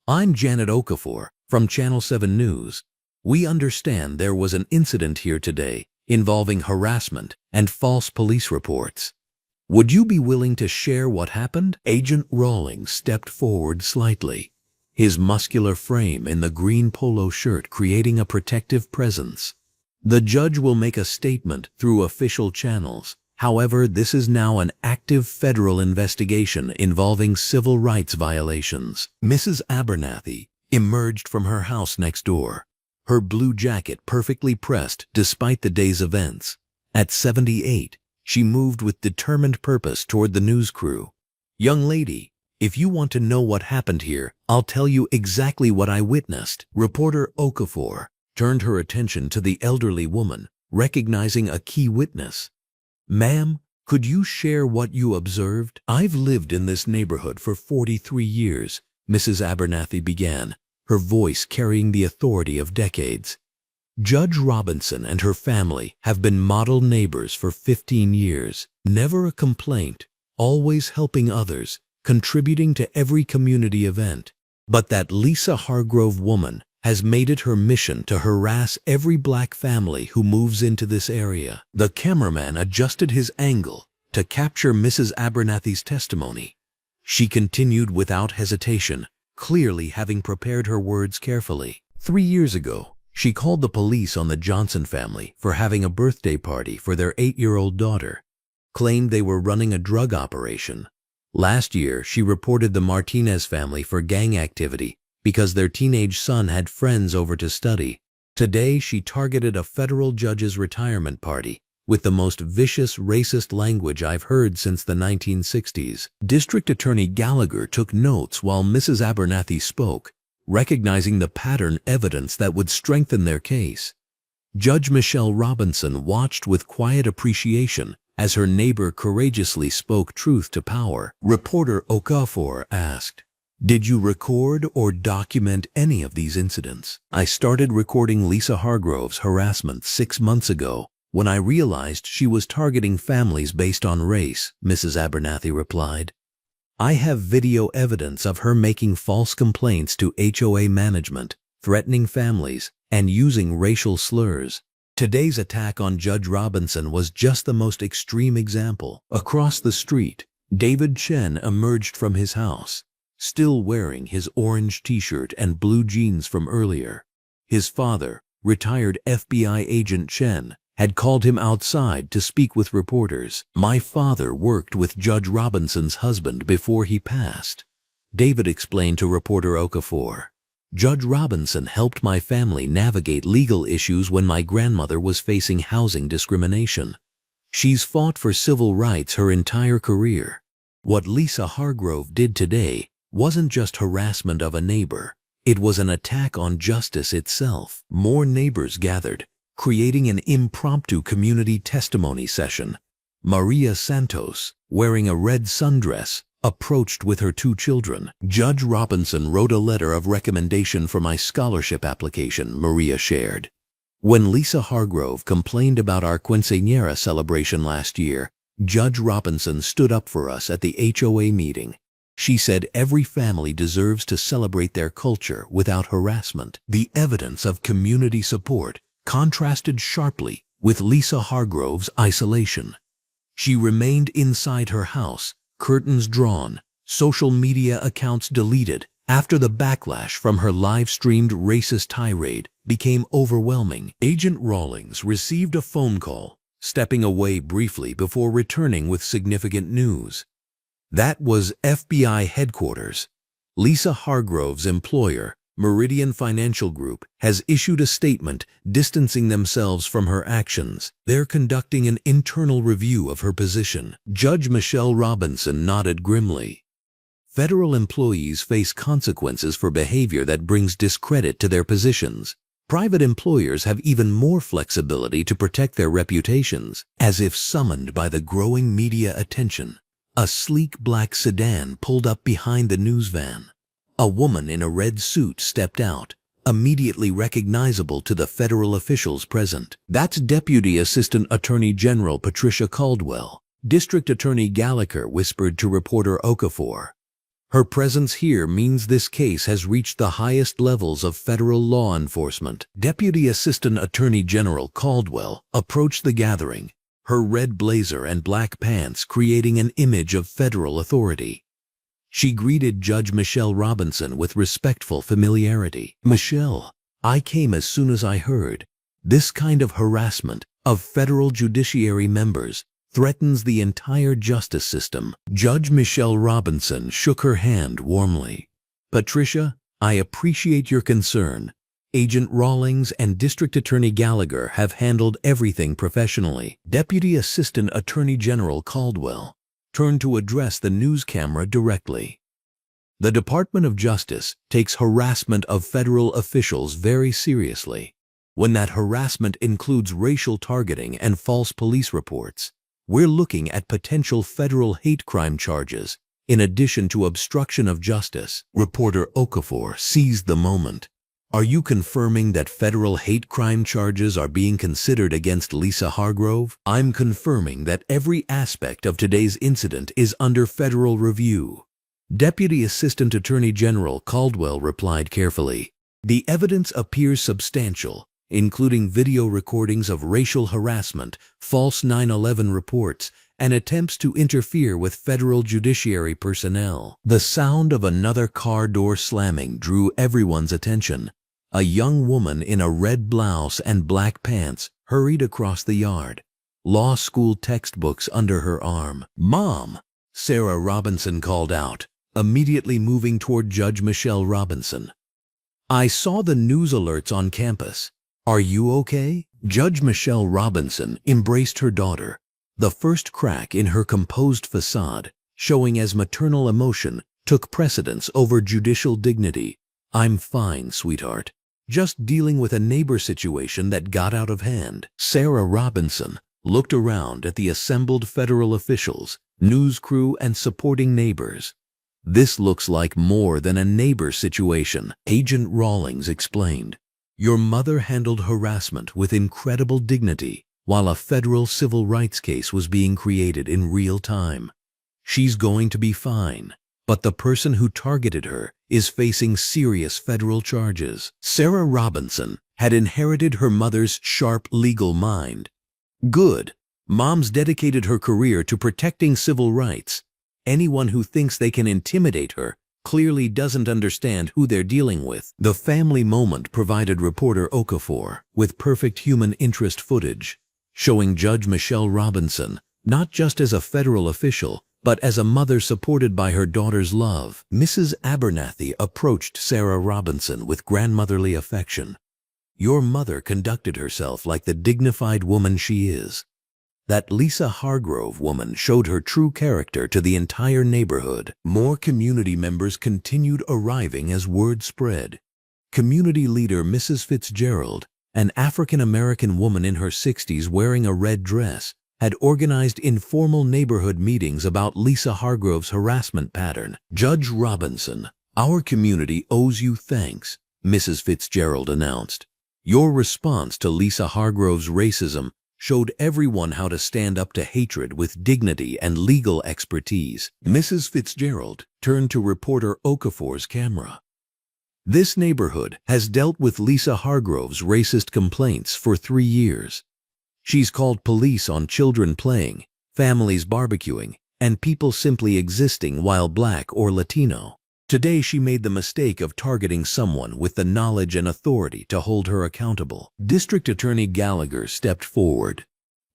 "I'm Janet Okafor from Channel 7 News. We understand there was an incident here today involving harassment and false police reports. Would you be willing to share what happened?" Agent Rawlings stepped forward slightly, his muscular frame in the green polo shirt creating a protective presence. "The judge will make a statement through official channels. However, this is now an active federal investigation involving civil rights violations." Mrs. Abernathy emerged from her house next door, her blue jacket perfectly pressed despite the day's events. At 78, she moved with determined purpose toward the news crew. "Young lady, if you want to know what happened here, I'll tell you exactly what I witnessed." Reporter Okafor turned her attention to the elderly woman, recognizing a key witness. "Ma'am, could you share what you observed?" "I've lived in this neighborhood for 43 years, Mrs. Abernathy began, her voice carrying the authority of decades. "Judge Robinson and her family have been model neighbors for 15 years. Never a complaint, always helping others, contributing to every community event. But that Lisa Hargrove woman has made it her mission to harass every black family who moves into this area." The cameraman adjusted his angle to capture Mrs. Abernathy's testimony. She continued without hesitation, clearly having prepared her words carefully. 3 years ago, she called the police on the Johnson family for having a birthday party for their 8-year-old daughter, claimed they were running a drug operation. Last year, she reported the Martinez family for gang activity because their teenage son had friends over to study. Today, she targeted a federal judge's retirement party with the most vicious racist language I've heard since the 1960s. District Attorney Gallagher took notes while Mrs. Abernathy spoke, recognizing the pattern evidence that would strengthen their case. Judge Michelle Robinson watched with quiet appreciation as her neighbor courageously spoke truth to power. Reporter Okafor asked, "Did you record or document any of these incidents?" "I started recording Lisa Hargrove's harassment 6 months ago when I realized she was targeting families based on race," Mrs. Abernathy replied. "I have video evidence of her making false complaints to HOA management, threatening families, and using racial slurs. Today's attack on Judge Robinson was just the most extreme example." Across the street, David Chen emerged from his house, still wearing his orange t-shirt and blue jeans from earlier. His father, retired FBI agent Chen, had called him outside to speak with reporters. "My father worked with Judge Robinson's husband before he passed," David explained to reporter Okafor. Judge Robinson helped my family navigate legal issues when my grandmother was facing housing discrimination. She's fought for civil rights her entire career. What Lisa Hargrove did today wasn't just harassment of a neighbor. It was an attack on justice itself. More neighbors gathered, creating an impromptu community testimony session. Maria Santos, wearing a red sundress, approached with her 2 children. Judge Robinson wrote a letter of recommendation for my scholarship application, Maria shared. When Lisa Hargrove complained about our quinceañera celebration last year, Judge Robinson stood up for us at the HOA meeting. She said every family deserves to celebrate their culture without harassment. The evidence of community support contrasted sharply with Lisa Hargrove's isolation. She remained inside her house, curtains drawn, social media accounts deleted, after the backlash from her live-streamed racist tirade became overwhelming. Agent Rawlings received a phone call, stepping away briefly before returning with significant news. That was FBI headquarters. Lisa Hargrove's employer, Meridian Financial Group, has issued a statement distancing themselves from her actions. They're conducting an internal review of her position. Judge Michelle Robinson nodded grimly. Federal employees face consequences for behavior that brings discredit to their positions. Private employers have even more flexibility to protect their reputations. As if summoned by the growing media attention, a sleek black sedan pulled up behind the news van. A woman in a red suit stepped out, immediately recognizable to the federal officials present. That's Deputy Assistant Attorney General Patricia Caldwell. District Attorney Gallagher whispered to reporter Okafor. Her presence here means this case has reached the highest levels of federal law enforcement. Deputy Assistant Attorney General Caldwell approached the gathering, her red blazer and black pants creating an image of federal authority. She greeted Judge Michelle Robinson with respectful familiarity. "Michelle, I came as soon as I heard. This kind of harassment of federal judiciary members threatens the entire justice system." Judge Michelle Robinson shook her hand warmly. "Patricia, I appreciate your concern. Agent Rawlings and District Attorney Gallagher have handled everything professionally." Deputy Assistant Attorney General Caldwell turned to address the news camera directly. "The Department of Justice takes harassment of federal officials very seriously. When that harassment includes racial targeting and false police reports, we're looking at potential federal hate crime charges, in addition to obstruction of justice." Reporter Okafor seized the moment. "Are you confirming that federal hate crime charges are being considered against Lisa Hargrove?" "I'm confirming that every aspect of today's incident is under federal review." Deputy Assistant Attorney General Caldwell replied carefully. "The evidence appears substantial, including video recordings of racial harassment, false 9/11 reports, and attempts to interfere with federal judiciary personnel." The sound of another car door slamming drew everyone's attention. A young woman in a red blouse and black pants hurried across the yard, law school textbooks under her arm. "Mom!" Sarah Robinson called out, immediately moving toward Judge Michelle Robinson. "I saw the news alerts on campus. Are you okay?" Judge Michelle Robinson embraced her daughter, the first crack in her composed facade, showing as maternal emotion took precedence over judicial dignity. "I'm fine, sweetheart. Just dealing with a neighbor situation that got out of hand." Sarah Robinson looked around at the assembled federal officials, news crew, and supporting neighbors. "This looks like more than a neighbor situation," Agent Rawlings explained. "Your mother handled harassment with incredible dignity while a federal civil rights case was being created in real time. She's going to be fine, but the person who targeted her is facing serious federal charges." Sarah Robinson had inherited her mother's sharp legal mind. "Good. Mom's dedicated her career to protecting civil rights. Anyone who thinks they can intimidate her clearly doesn't understand who they're dealing with." The family moment provided reporter Okafor with perfect human interest footage, showing Judge Michelle Robinson not just as a federal official, but as a mother supported by her daughter's love. Mrs. Abernathy approached Sarah Robinson with grandmotherly affection. "Your mother conducted herself like the dignified woman she is. That Lisa Hargrove woman showed her true character to the entire neighborhood." More community members continued arriving as word spread. Community leader Mrs. Fitzgerald, an African-American woman in her 60s wearing a red dress, had organized informal neighborhood meetings about Lisa Hargrove's harassment pattern. "Judge Robinson, our community owes you thanks," Mrs. Fitzgerald announced. "Your response to Lisa Hargrove's racism showed everyone how to stand up to hatred with dignity and legal expertise." Mrs. Fitzgerald turned to reporter Okafor's camera. "This neighborhood has dealt with Lisa Hargrove's racist complaints for 3 years. She's called police on children playing, families barbecuing, and people simply existing while Black or Latino. Today she made the mistake of targeting someone with the knowledge and authority to hold her accountable." District Attorney Gallagher stepped forward.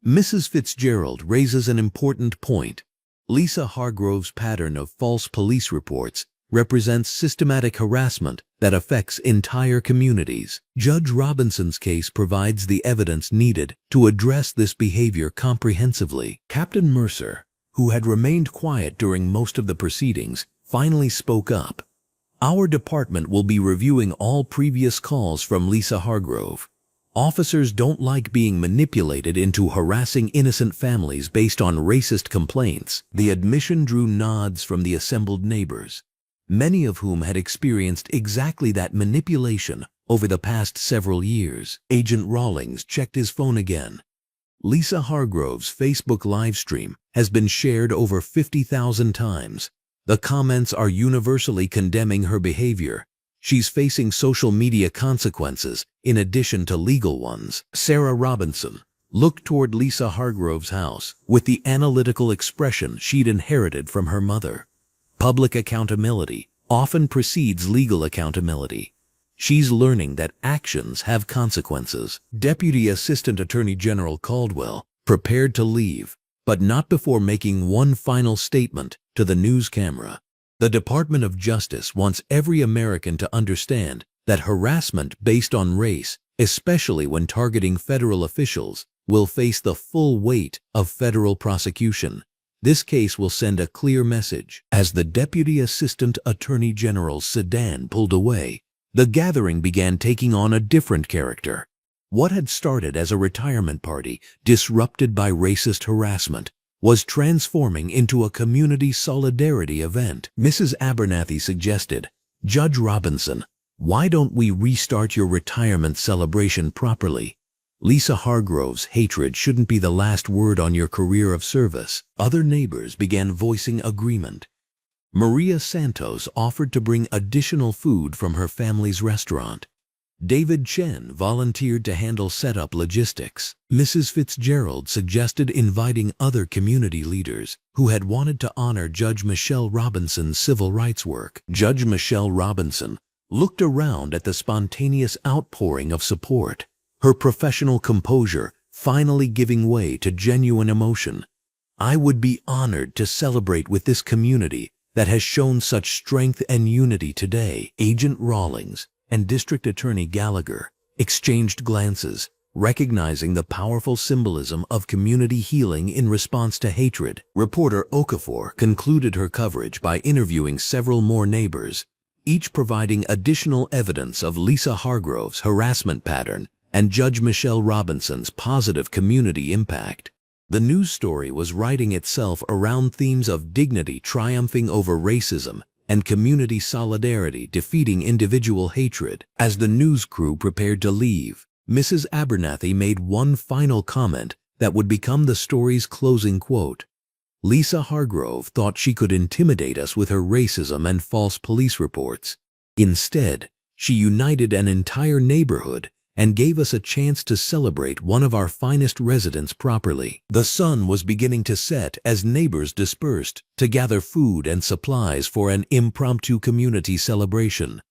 "Mrs. Fitzgerald raises an important point. Lisa Hargrove's pattern of false police reports represents systematic harassment that affects entire communities. Judge Robinson's case provides the evidence needed to address this behavior comprehensively." Captain Mercer, who had remained quiet during most of the proceedings, finally spoke up. "Our department will be reviewing all previous calls from Lisa Hargrove. Officers don't like being manipulated into harassing innocent families based on racist complaints." The admission drew nods from the assembled neighbors, many of whom had experienced exactly that manipulation over the past several years. Agent Rawlings checked his phone again. Lisa Hargrove's Facebook livestream has been shared over 50,000 times. The comments are universally condemning her behavior. She's facing social media consequences in addition to legal ones. Sarah Robinson looked toward Lisa Hargrove's house with the analytical expression she'd inherited from her mother. Public accountability often precedes legal accountability. She's learning that actions have consequences. Deputy Assistant Attorney General Caldwell prepared to leave, but not before making one final statement to the news camera. "The Department of Justice wants every American to understand that harassment based on race, especially when targeting federal officials, will face the full weight of federal prosecution. This case will send a clear message." As the Deputy Assistant Attorney General's sedan pulled away, the gathering began taking on a different character. What had started as a retirement party disrupted by racist harassment was transforming into a community solidarity event. Mrs. Abernathy suggested, "Judge Robinson, why don't we restart your retirement celebration properly? Lisa Hargrove's hatred shouldn't be the last word on your career of service." Other neighbors began voicing agreement. Maria Santos offered to bring additional food from her family's restaurant. David Chen volunteered to handle setup logistics. Mrs. Fitzgerald suggested inviting other community leaders who had wanted to honor Judge Michelle Robinson's civil rights work. Judge Michelle Robinson looked around at the spontaneous outpouring of support, her professional composure finally giving way to genuine emotion. "I would be honored to celebrate with this community that has shown such strength and unity today." Agent Rawlings and District Attorney Gallagher exchanged glances, recognizing the powerful symbolism of community healing in response to hatred. Reporter Okafor concluded her coverage by interviewing several more neighbors, each providing additional evidence of Lisa Hargrove's harassment pattern and Judge Michelle Robinson's positive community impact. The news story was writing itself around themes of dignity triumphing over racism and community solidarity defeating individual hatred. As the news crew prepared to leave, Mrs. Abernathy made one final comment that would become the story's closing quote. "Lisa Hargrove thought she could intimidate us with her racism and false police reports. Instead, she united an entire neighborhood and gave us a chance to celebrate one of our finest residents properly." The sun was beginning to set as neighbors dispersed to gather food and supplies for an impromptu community celebration.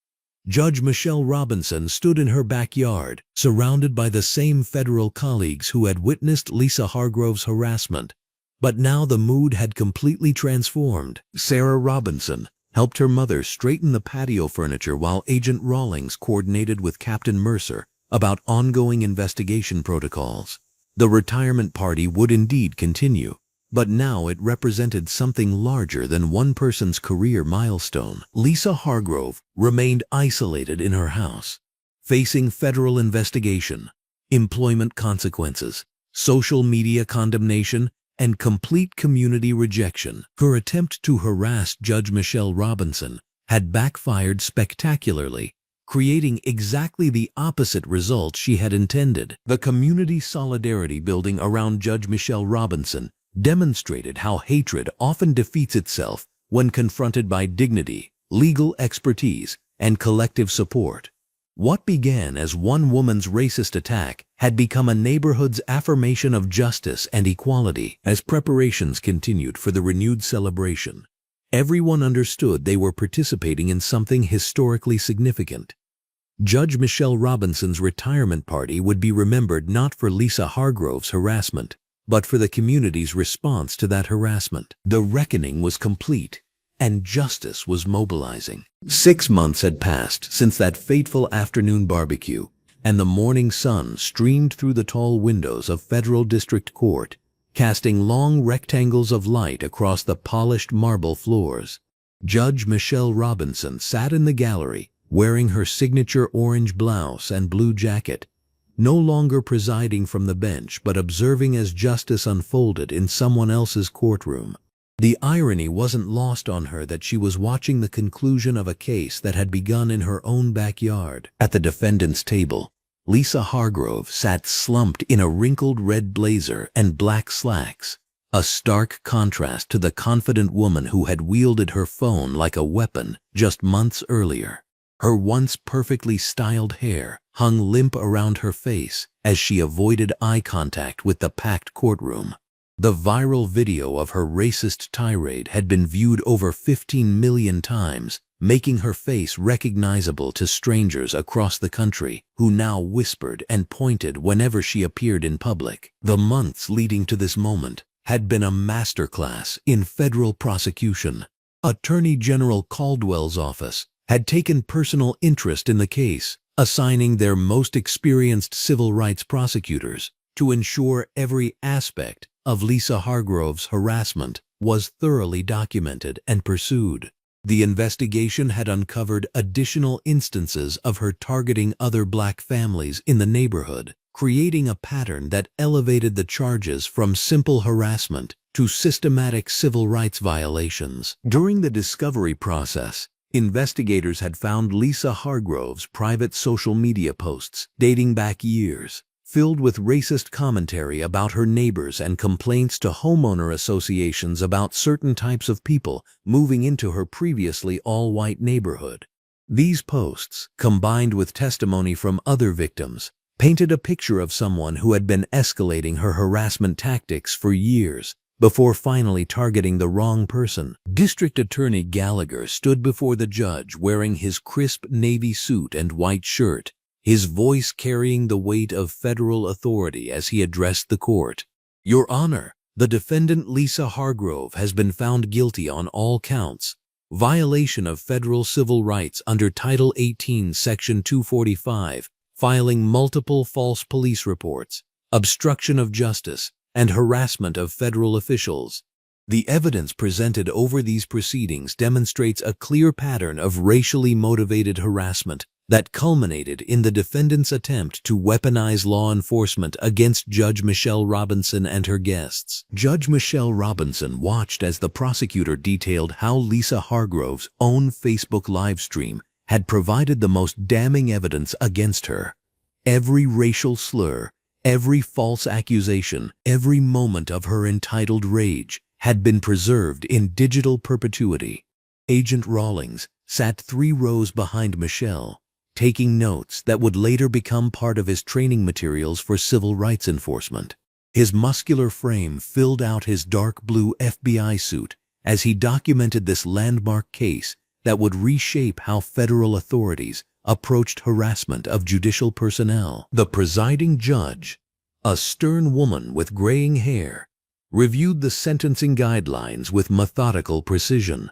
Judge Michelle Robinson stood in her backyard, surrounded by the same federal colleagues who had witnessed Lisa Hargrove's harassment. But now the mood had completely transformed. Sarah Robinson helped her mother straighten the patio furniture while Agent Rawlings coordinated with Captain Mercer about ongoing investigation protocols. The retirement party would indeed continue, but now it represented something larger than one person's career milestone. Lisa Hargrove remained isolated in her house, facing federal investigation, employment consequences, social media condemnation, and complete community rejection. Her attempt to harass Judge Michelle Robinson had backfired spectacularly, creating exactly the opposite result she had intended. The community solidarity building around Judge Michelle Robinson demonstrated how hatred often defeats itself when confronted by dignity, legal expertise, and collective support. What began as one woman's racist attack had become a neighborhood's affirmation of justice and equality. As preparations continued for the renewed celebration, everyone understood they were participating in something historically significant. Judge Michelle Robinson's retirement party would be remembered not for Lisa Hargrove's harassment, but for the community's response to that harassment. The reckoning was complete, and justice was mobilizing. 6 months had passed since that fateful afternoon barbecue, and the morning sun streamed through the tall windows of Federal District Court, casting long rectangles of light across the polished marble floors. Judge Michelle Robinson sat in the gallery, wearing her signature orange blouse and blue jacket, no longer presiding from the bench but observing as justice unfolded in someone else's courtroom. The irony wasn't lost on her that she was watching the conclusion of a case that had begun in her own backyard. At the defendant's table, Lisa Hargrove sat slumped in a wrinkled red blazer and black slacks, a stark contrast to the confident woman who had wielded her phone like a weapon just months earlier. Her once perfectly styled hair hung limp around her face as she avoided eye contact with the packed courtroom. The viral video of her racist tirade had been viewed over 15 million times, making her face recognizable to strangers across the country who now whispered and pointed whenever she appeared in public. The months leading to this moment had been a masterclass in federal prosecution. Attorney General Caldwell's office had taken personal interest in the case, assigning their most experienced civil rights prosecutors to ensure every aspect of Lisa Hargrove's harassment was thoroughly documented and pursued. The investigation had uncovered additional instances of her targeting other black families in the neighborhood, creating a pattern that elevated the charges from simple harassment to systematic civil rights violations. During the discovery process, investigators had found Lisa Hargrove's private social media posts dating back years, filled with racist commentary about her neighbors and complaints to homeowner associations about certain types of people moving into her previously all-white neighborhood. These posts, combined with testimony from other victims, painted a picture of someone who had been escalating her harassment tactics for years before finally targeting the wrong person. District Attorney Gallagher stood before the judge wearing his crisp navy suit and white shirt, his voice carrying the weight of federal authority as he addressed the court. "Your Honor, the defendant Lisa Hargrove has been found guilty on all counts: violation of federal civil rights under Title 18, Section 245, filing multiple false police reports, obstruction of justice, and harassment of federal officials." The evidence presented over these proceedings demonstrates a clear pattern of racially motivated harassment that culminated in the defendant's attempt to weaponize law enforcement against Judge Michelle Robinson and her guests. Judge Michelle Robinson watched as the prosecutor detailed how Lisa Hargrove's own Facebook livestream had provided the most damning evidence against her. Every racial slur, every false accusation, every moment of her entitled rage had been preserved in digital perpetuity. Agent Rawlings sat 3 rows behind Michelle, taking notes that would later become part of his training materials for civil rights enforcement. His muscular frame filled out his dark blue FBI suit as he documented this landmark case that would reshape how federal authorities approached harassment of judicial personnel. The presiding judge, a stern woman with graying hair, reviewed the sentencing guidelines with methodical precision.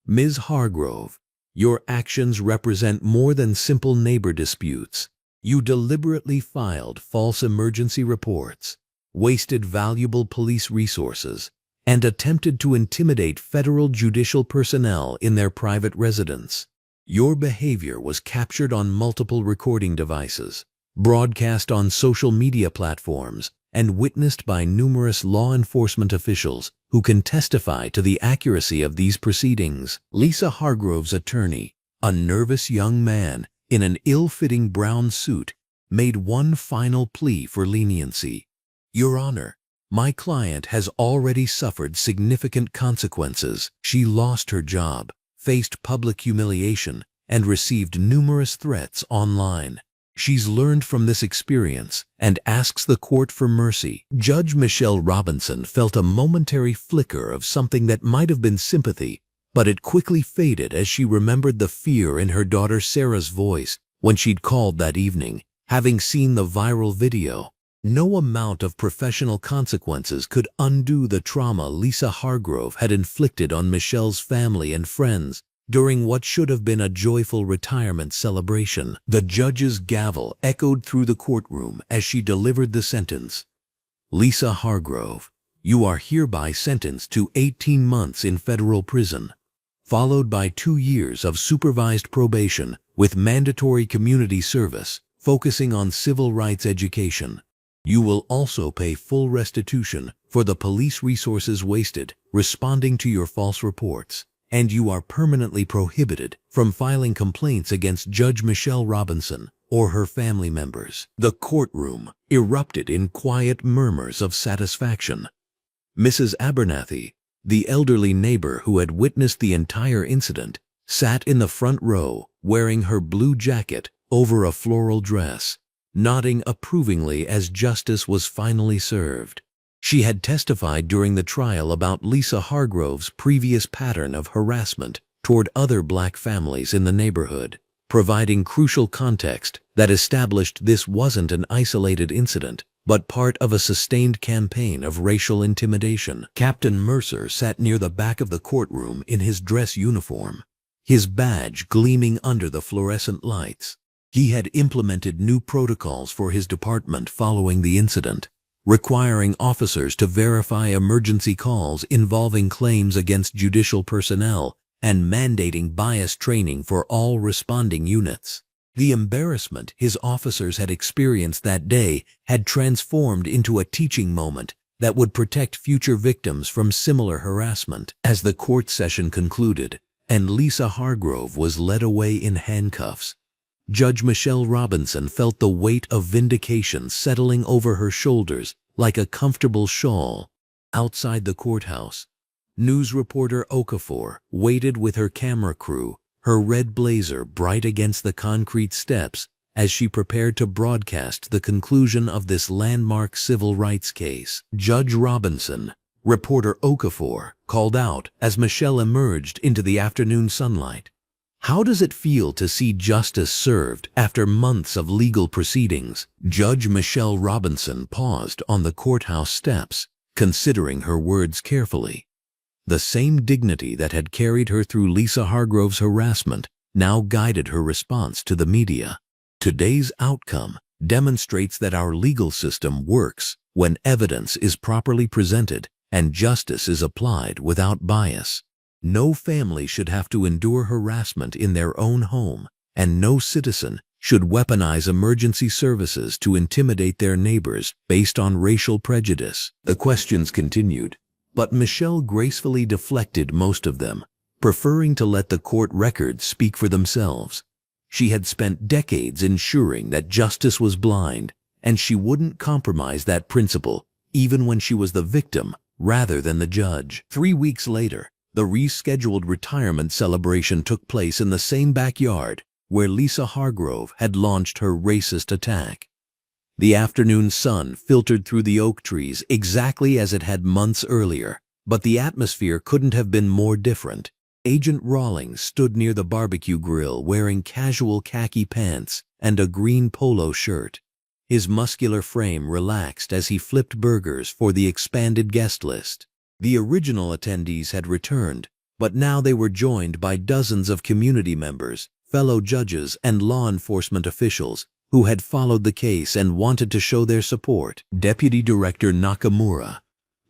Ms. Hargrove, your actions represent more than simple neighbor disputes. You deliberately filed false emergency reports, wasted valuable police resources, and attempted to intimidate federal judicial personnel in their private residence. Your behavior was captured on multiple recording devices, broadcast on social media platforms, and witnessed by numerous law enforcement officials who can testify to the accuracy of these proceedings. Lisa Hargrove's attorney, a nervous young man in an ill-fitting brown suit, made one final plea for leniency. Your Honor, my client has already suffered significant consequences. She lost her job, faced public humiliation, and received numerous threats online. She's learned from this experience and asks the court for mercy. Judge Michelle Robinson felt a momentary flicker of something that might have been sympathy, but it quickly faded as she remembered the fear in her daughter Sarah's voice when she'd called that evening, having seen the viral video. No amount of professional consequences could undo the trauma Lisa Hargrove had inflicted on Michelle's family and friends during what should have been a joyful retirement celebration. The judge's gavel echoed through the courtroom as she delivered the sentence. Lisa Hargrove, you are hereby sentenced to 18 months in federal prison, followed by 2 years of supervised probation with mandatory community service, focusing on civil rights education. You will also pay full restitution for the police resources wasted responding to your false reports, and you are permanently prohibited from filing complaints against Judge Michelle Robinson or her family members. The courtroom erupted in quiet murmurs of satisfaction. Mrs. Abernathy, the elderly neighbor who had witnessed the entire incident, sat in the front row wearing her blue jacket over a floral dress, nodding approvingly as justice was finally served. She had testified during the trial about Lisa Hargrove's previous pattern of harassment toward other black families in the neighborhood, providing crucial context that established this wasn't an isolated incident, but part of a sustained campaign of racial intimidation. Captain Mercer sat near the back of the courtroom in his dress uniform, his badge gleaming under the fluorescent lights. He had implemented new protocols for his department following the incident, requiring officers to verify emergency calls involving claims against judicial personnel and mandating bias training for all responding units. The embarrassment his officers had experienced that day had transformed into a teaching moment that would protect future victims from similar harassment. As the court session concluded and Lisa Hargrove was led away in handcuffs, Judge Michelle Robinson felt the weight of vindication settling over her shoulders like a comfortable shawl. Outside the courthouse, news reporter Okafor waited with her camera crew, her red blazer bright against the concrete steps as she prepared to broadcast the conclusion of this landmark civil rights case. Judge Robinson, reporter Okafor called out as Michelle emerged into the afternoon sunlight. How does it feel to see justice served after months of legal proceedings? Judge Michelle Robinson paused on the courthouse steps, considering her words carefully. The same dignity that had carried her through Lisa Hargrove's harassment now guided her response to the media. Today's outcome demonstrates that our legal system works when evidence is properly presented and justice is applied without bias. No family should have to endure harassment in their own home, and no citizen should weaponize emergency services to intimidate their neighbors based on racial prejudice. The questions continued, but Michelle gracefully deflected most of them, preferring to let the court records speak for themselves. She had spent decades ensuring that justice was blind, and she wouldn't compromise that principle even when she was the victim rather than the judge. 3 weeks later, the rescheduled retirement celebration took place in the same backyard where Lisa Hargrove had launched her racist attack. The afternoon sun filtered through the oak trees exactly as it had months earlier, but the atmosphere couldn't have been more different. Agent Rawlings stood near the barbecue grill wearing casual khaki pants and a green polo shirt. His muscular frame relaxed as he flipped burgers for the expanded guest list. The original attendees had returned, but now they were joined by dozens of community members, fellow judges, and law enforcement officials who had followed the case and wanted to show their support. Deputy Director Nakamura,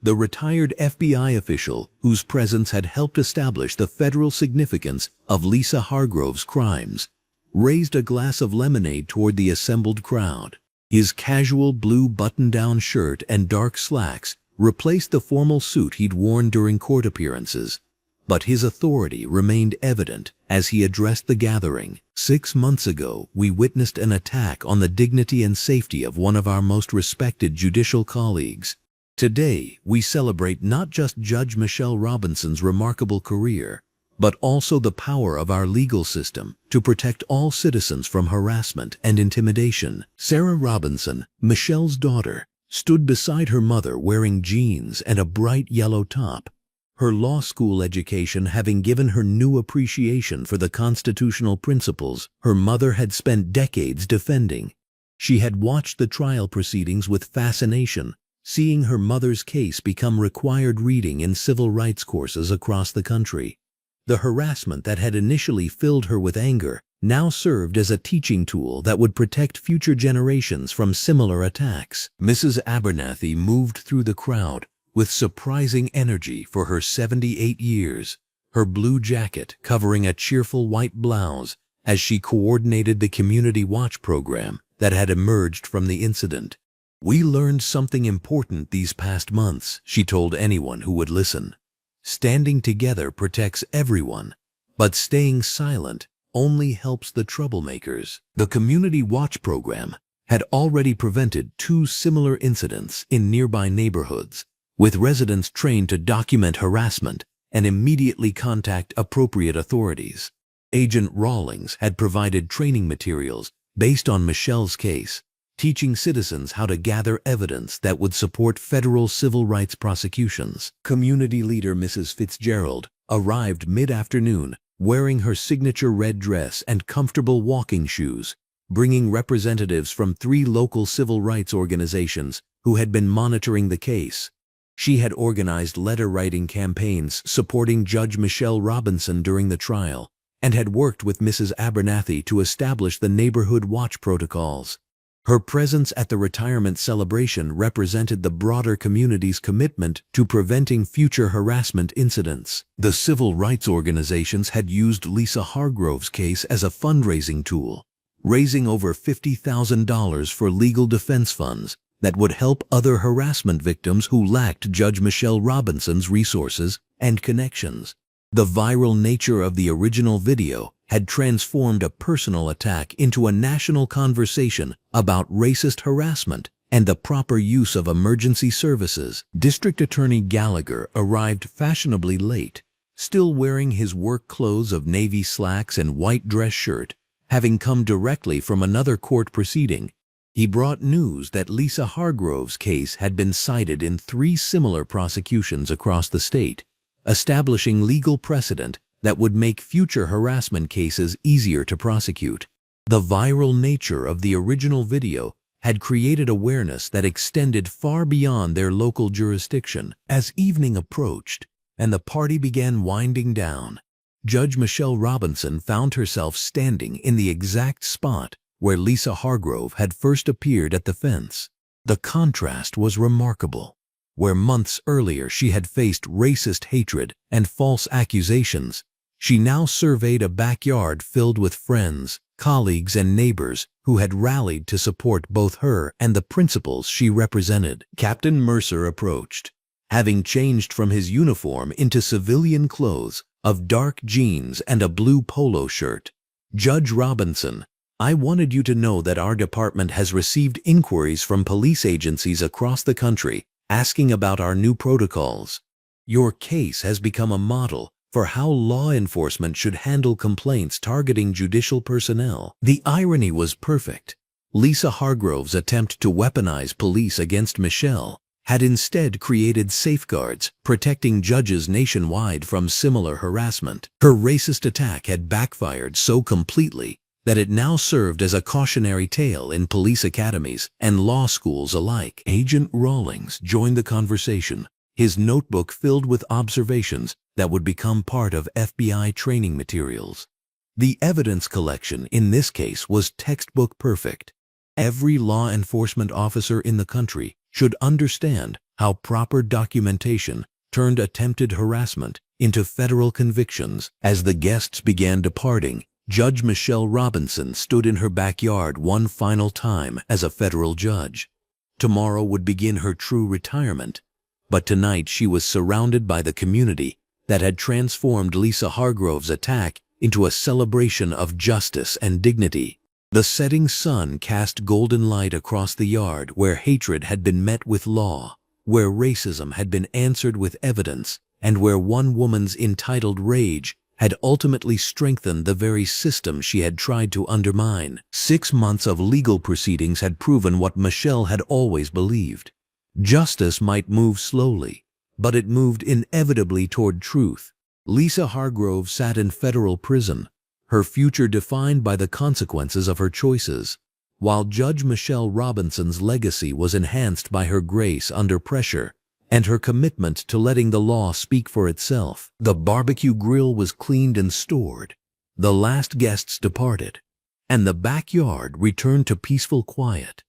the retired FBI official whose presence had helped establish the federal significance of Lisa Hargrove's crimes, raised a glass of lemonade toward the assembled crowd. His casual blue button-down shirt and dark slacks replaced the formal suit he'd worn during court appearances, but his authority remained evident as he addressed the gathering. 6 months ago, we witnessed an attack on the dignity and safety of one of our most respected judicial colleagues. Today, we celebrate not just Judge Michelle Robinson's remarkable career, but also the power of our legal system to protect all citizens from harassment and intimidation. Sarah Robinson, Michelle's daughter, stood beside her mother wearing jeans and a bright yellow top, her law school education having given her new appreciation for the constitutional principles her mother had spent decades defending. She had watched the trial proceedings with fascination, seeing her mother's case become required reading in civil rights courses across the country. The harassment that had initially filled her with anger now served as a teaching tool that would protect future generations from similar attacks. Mrs. Abernathy moved through the crowd with surprising energy for her 78 years, her blue jacket covering a cheerful white blouse as she coordinated the Community Watch program that had emerged from the incident. "We learned something important these past months," she told anyone who would listen. "Standing together protects everyone, but staying silent only helps the troublemakers." The Community Watch program had already prevented 2 similar incidents in nearby neighborhoods, with residents trained to document harassment and immediately contact appropriate authorities. Agent Rawlings had provided training materials based on Michelle's case, teaching citizens how to gather evidence that would support federal civil rights prosecutions. Community leader Mrs. Fitzgerald arrived mid-afternoon wearing her signature red dress and comfortable walking shoes, bringing representatives from 3 local civil rights organizations who had been monitoring the case. She had organized letter-writing campaigns supporting Judge Michelle Robinson during the trial and had worked with Mrs. Abernathy to establish the neighborhood watch protocols. Her presence at the retirement celebration represented the broader community's commitment to preventing future harassment incidents. The civil rights organizations had used Lisa Hargrove's case as a fundraising tool, raising over $50,000 for legal defense funds that would help other harassment victims who lacked Judge Michelle Robinson's resources and connections. The viral nature of the original video had transformed a personal attack into a national conversation about racist harassment and the proper use of emergency services. District Attorney Gallagher arrived fashionably late, still wearing his work clothes of navy slacks and white dress shirt, having come directly from another court proceeding. He brought news that Lisa Hargrove's case had been cited in 3 similar prosecutions across the state, establishing legal precedent that would make future harassment cases easier to prosecute. The viral nature of the original video had created awareness that extended far beyond their local jurisdiction. As evening approached and the party began winding down, Judge Michelle Robinson found herself standing in the exact spot where Lisa Hargrove had first appeared at the fence. The contrast was remarkable. Where months earlier she had faced racist hatred and false accusations, she now surveyed a backyard filled with friends, colleagues, and neighbors who had rallied to support both her and the principles she represented. Captain Mercer approached, having changed from his uniform into civilian clothes of dark jeans and a blue polo shirt. "Judge Robinson, I wanted you to know that our department has received inquiries from police agencies across the country asking about our new protocols. Your case has become a model for how law enforcement should handle complaints targeting judicial personnel." The irony was perfect. Lisa Hargrove's attempt to weaponize police against Michelle had instead created safeguards protecting judges nationwide from similar harassment. Her racist attack had backfired so completely that it now served as a cautionary tale in police academies and law schools alike. Agent Rawlings joined the conversation, his notebook filled with observations that would become part of FBI training materials. The evidence collection in this case was textbook perfect. Every law enforcement officer in the country should understand how proper documentation turned attempted harassment into federal convictions. As the guests began departing, Judge Michelle Robinson stood in her backyard one final time as a federal judge. Tomorrow would begin her true retirement, but tonight she was surrounded by the community that had transformed Lisa Hargrove's attack into a celebration of justice and dignity. The setting sun cast golden light across the yard where hatred had been met with law, where racism had been answered with evidence, and where one woman's entitled rage had ultimately strengthened the very system she had tried to undermine. 6 months of legal proceedings had proven what Michelle had always believed. Justice might move slowly, but it moved inevitably toward truth. Lisa Hargrove sat in federal prison, her future defined by the consequences of her choices, while Judge Michelle Robinson's legacy was enhanced by her grace under pressure and her commitment to letting the law speak for itself. The barbecue grill was cleaned and stored, the last guests departed, and the backyard returned to peaceful quiet.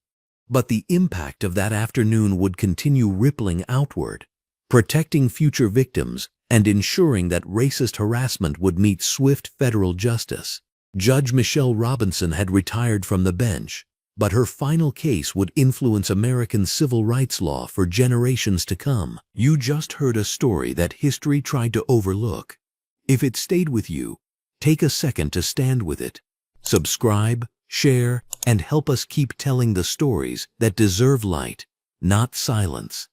But the impact of that afternoon would continue rippling outward, protecting future victims and ensuring that racist harassment would meet swift federal justice. Judge Michelle Robinson had retired from the bench, but her final case would influence American civil rights law for generations to come. You just heard a story that history tried to overlook. If it stayed with you, take a second to stand with it. Subscribe, share, and help us keep telling the stories that deserve light, not silence.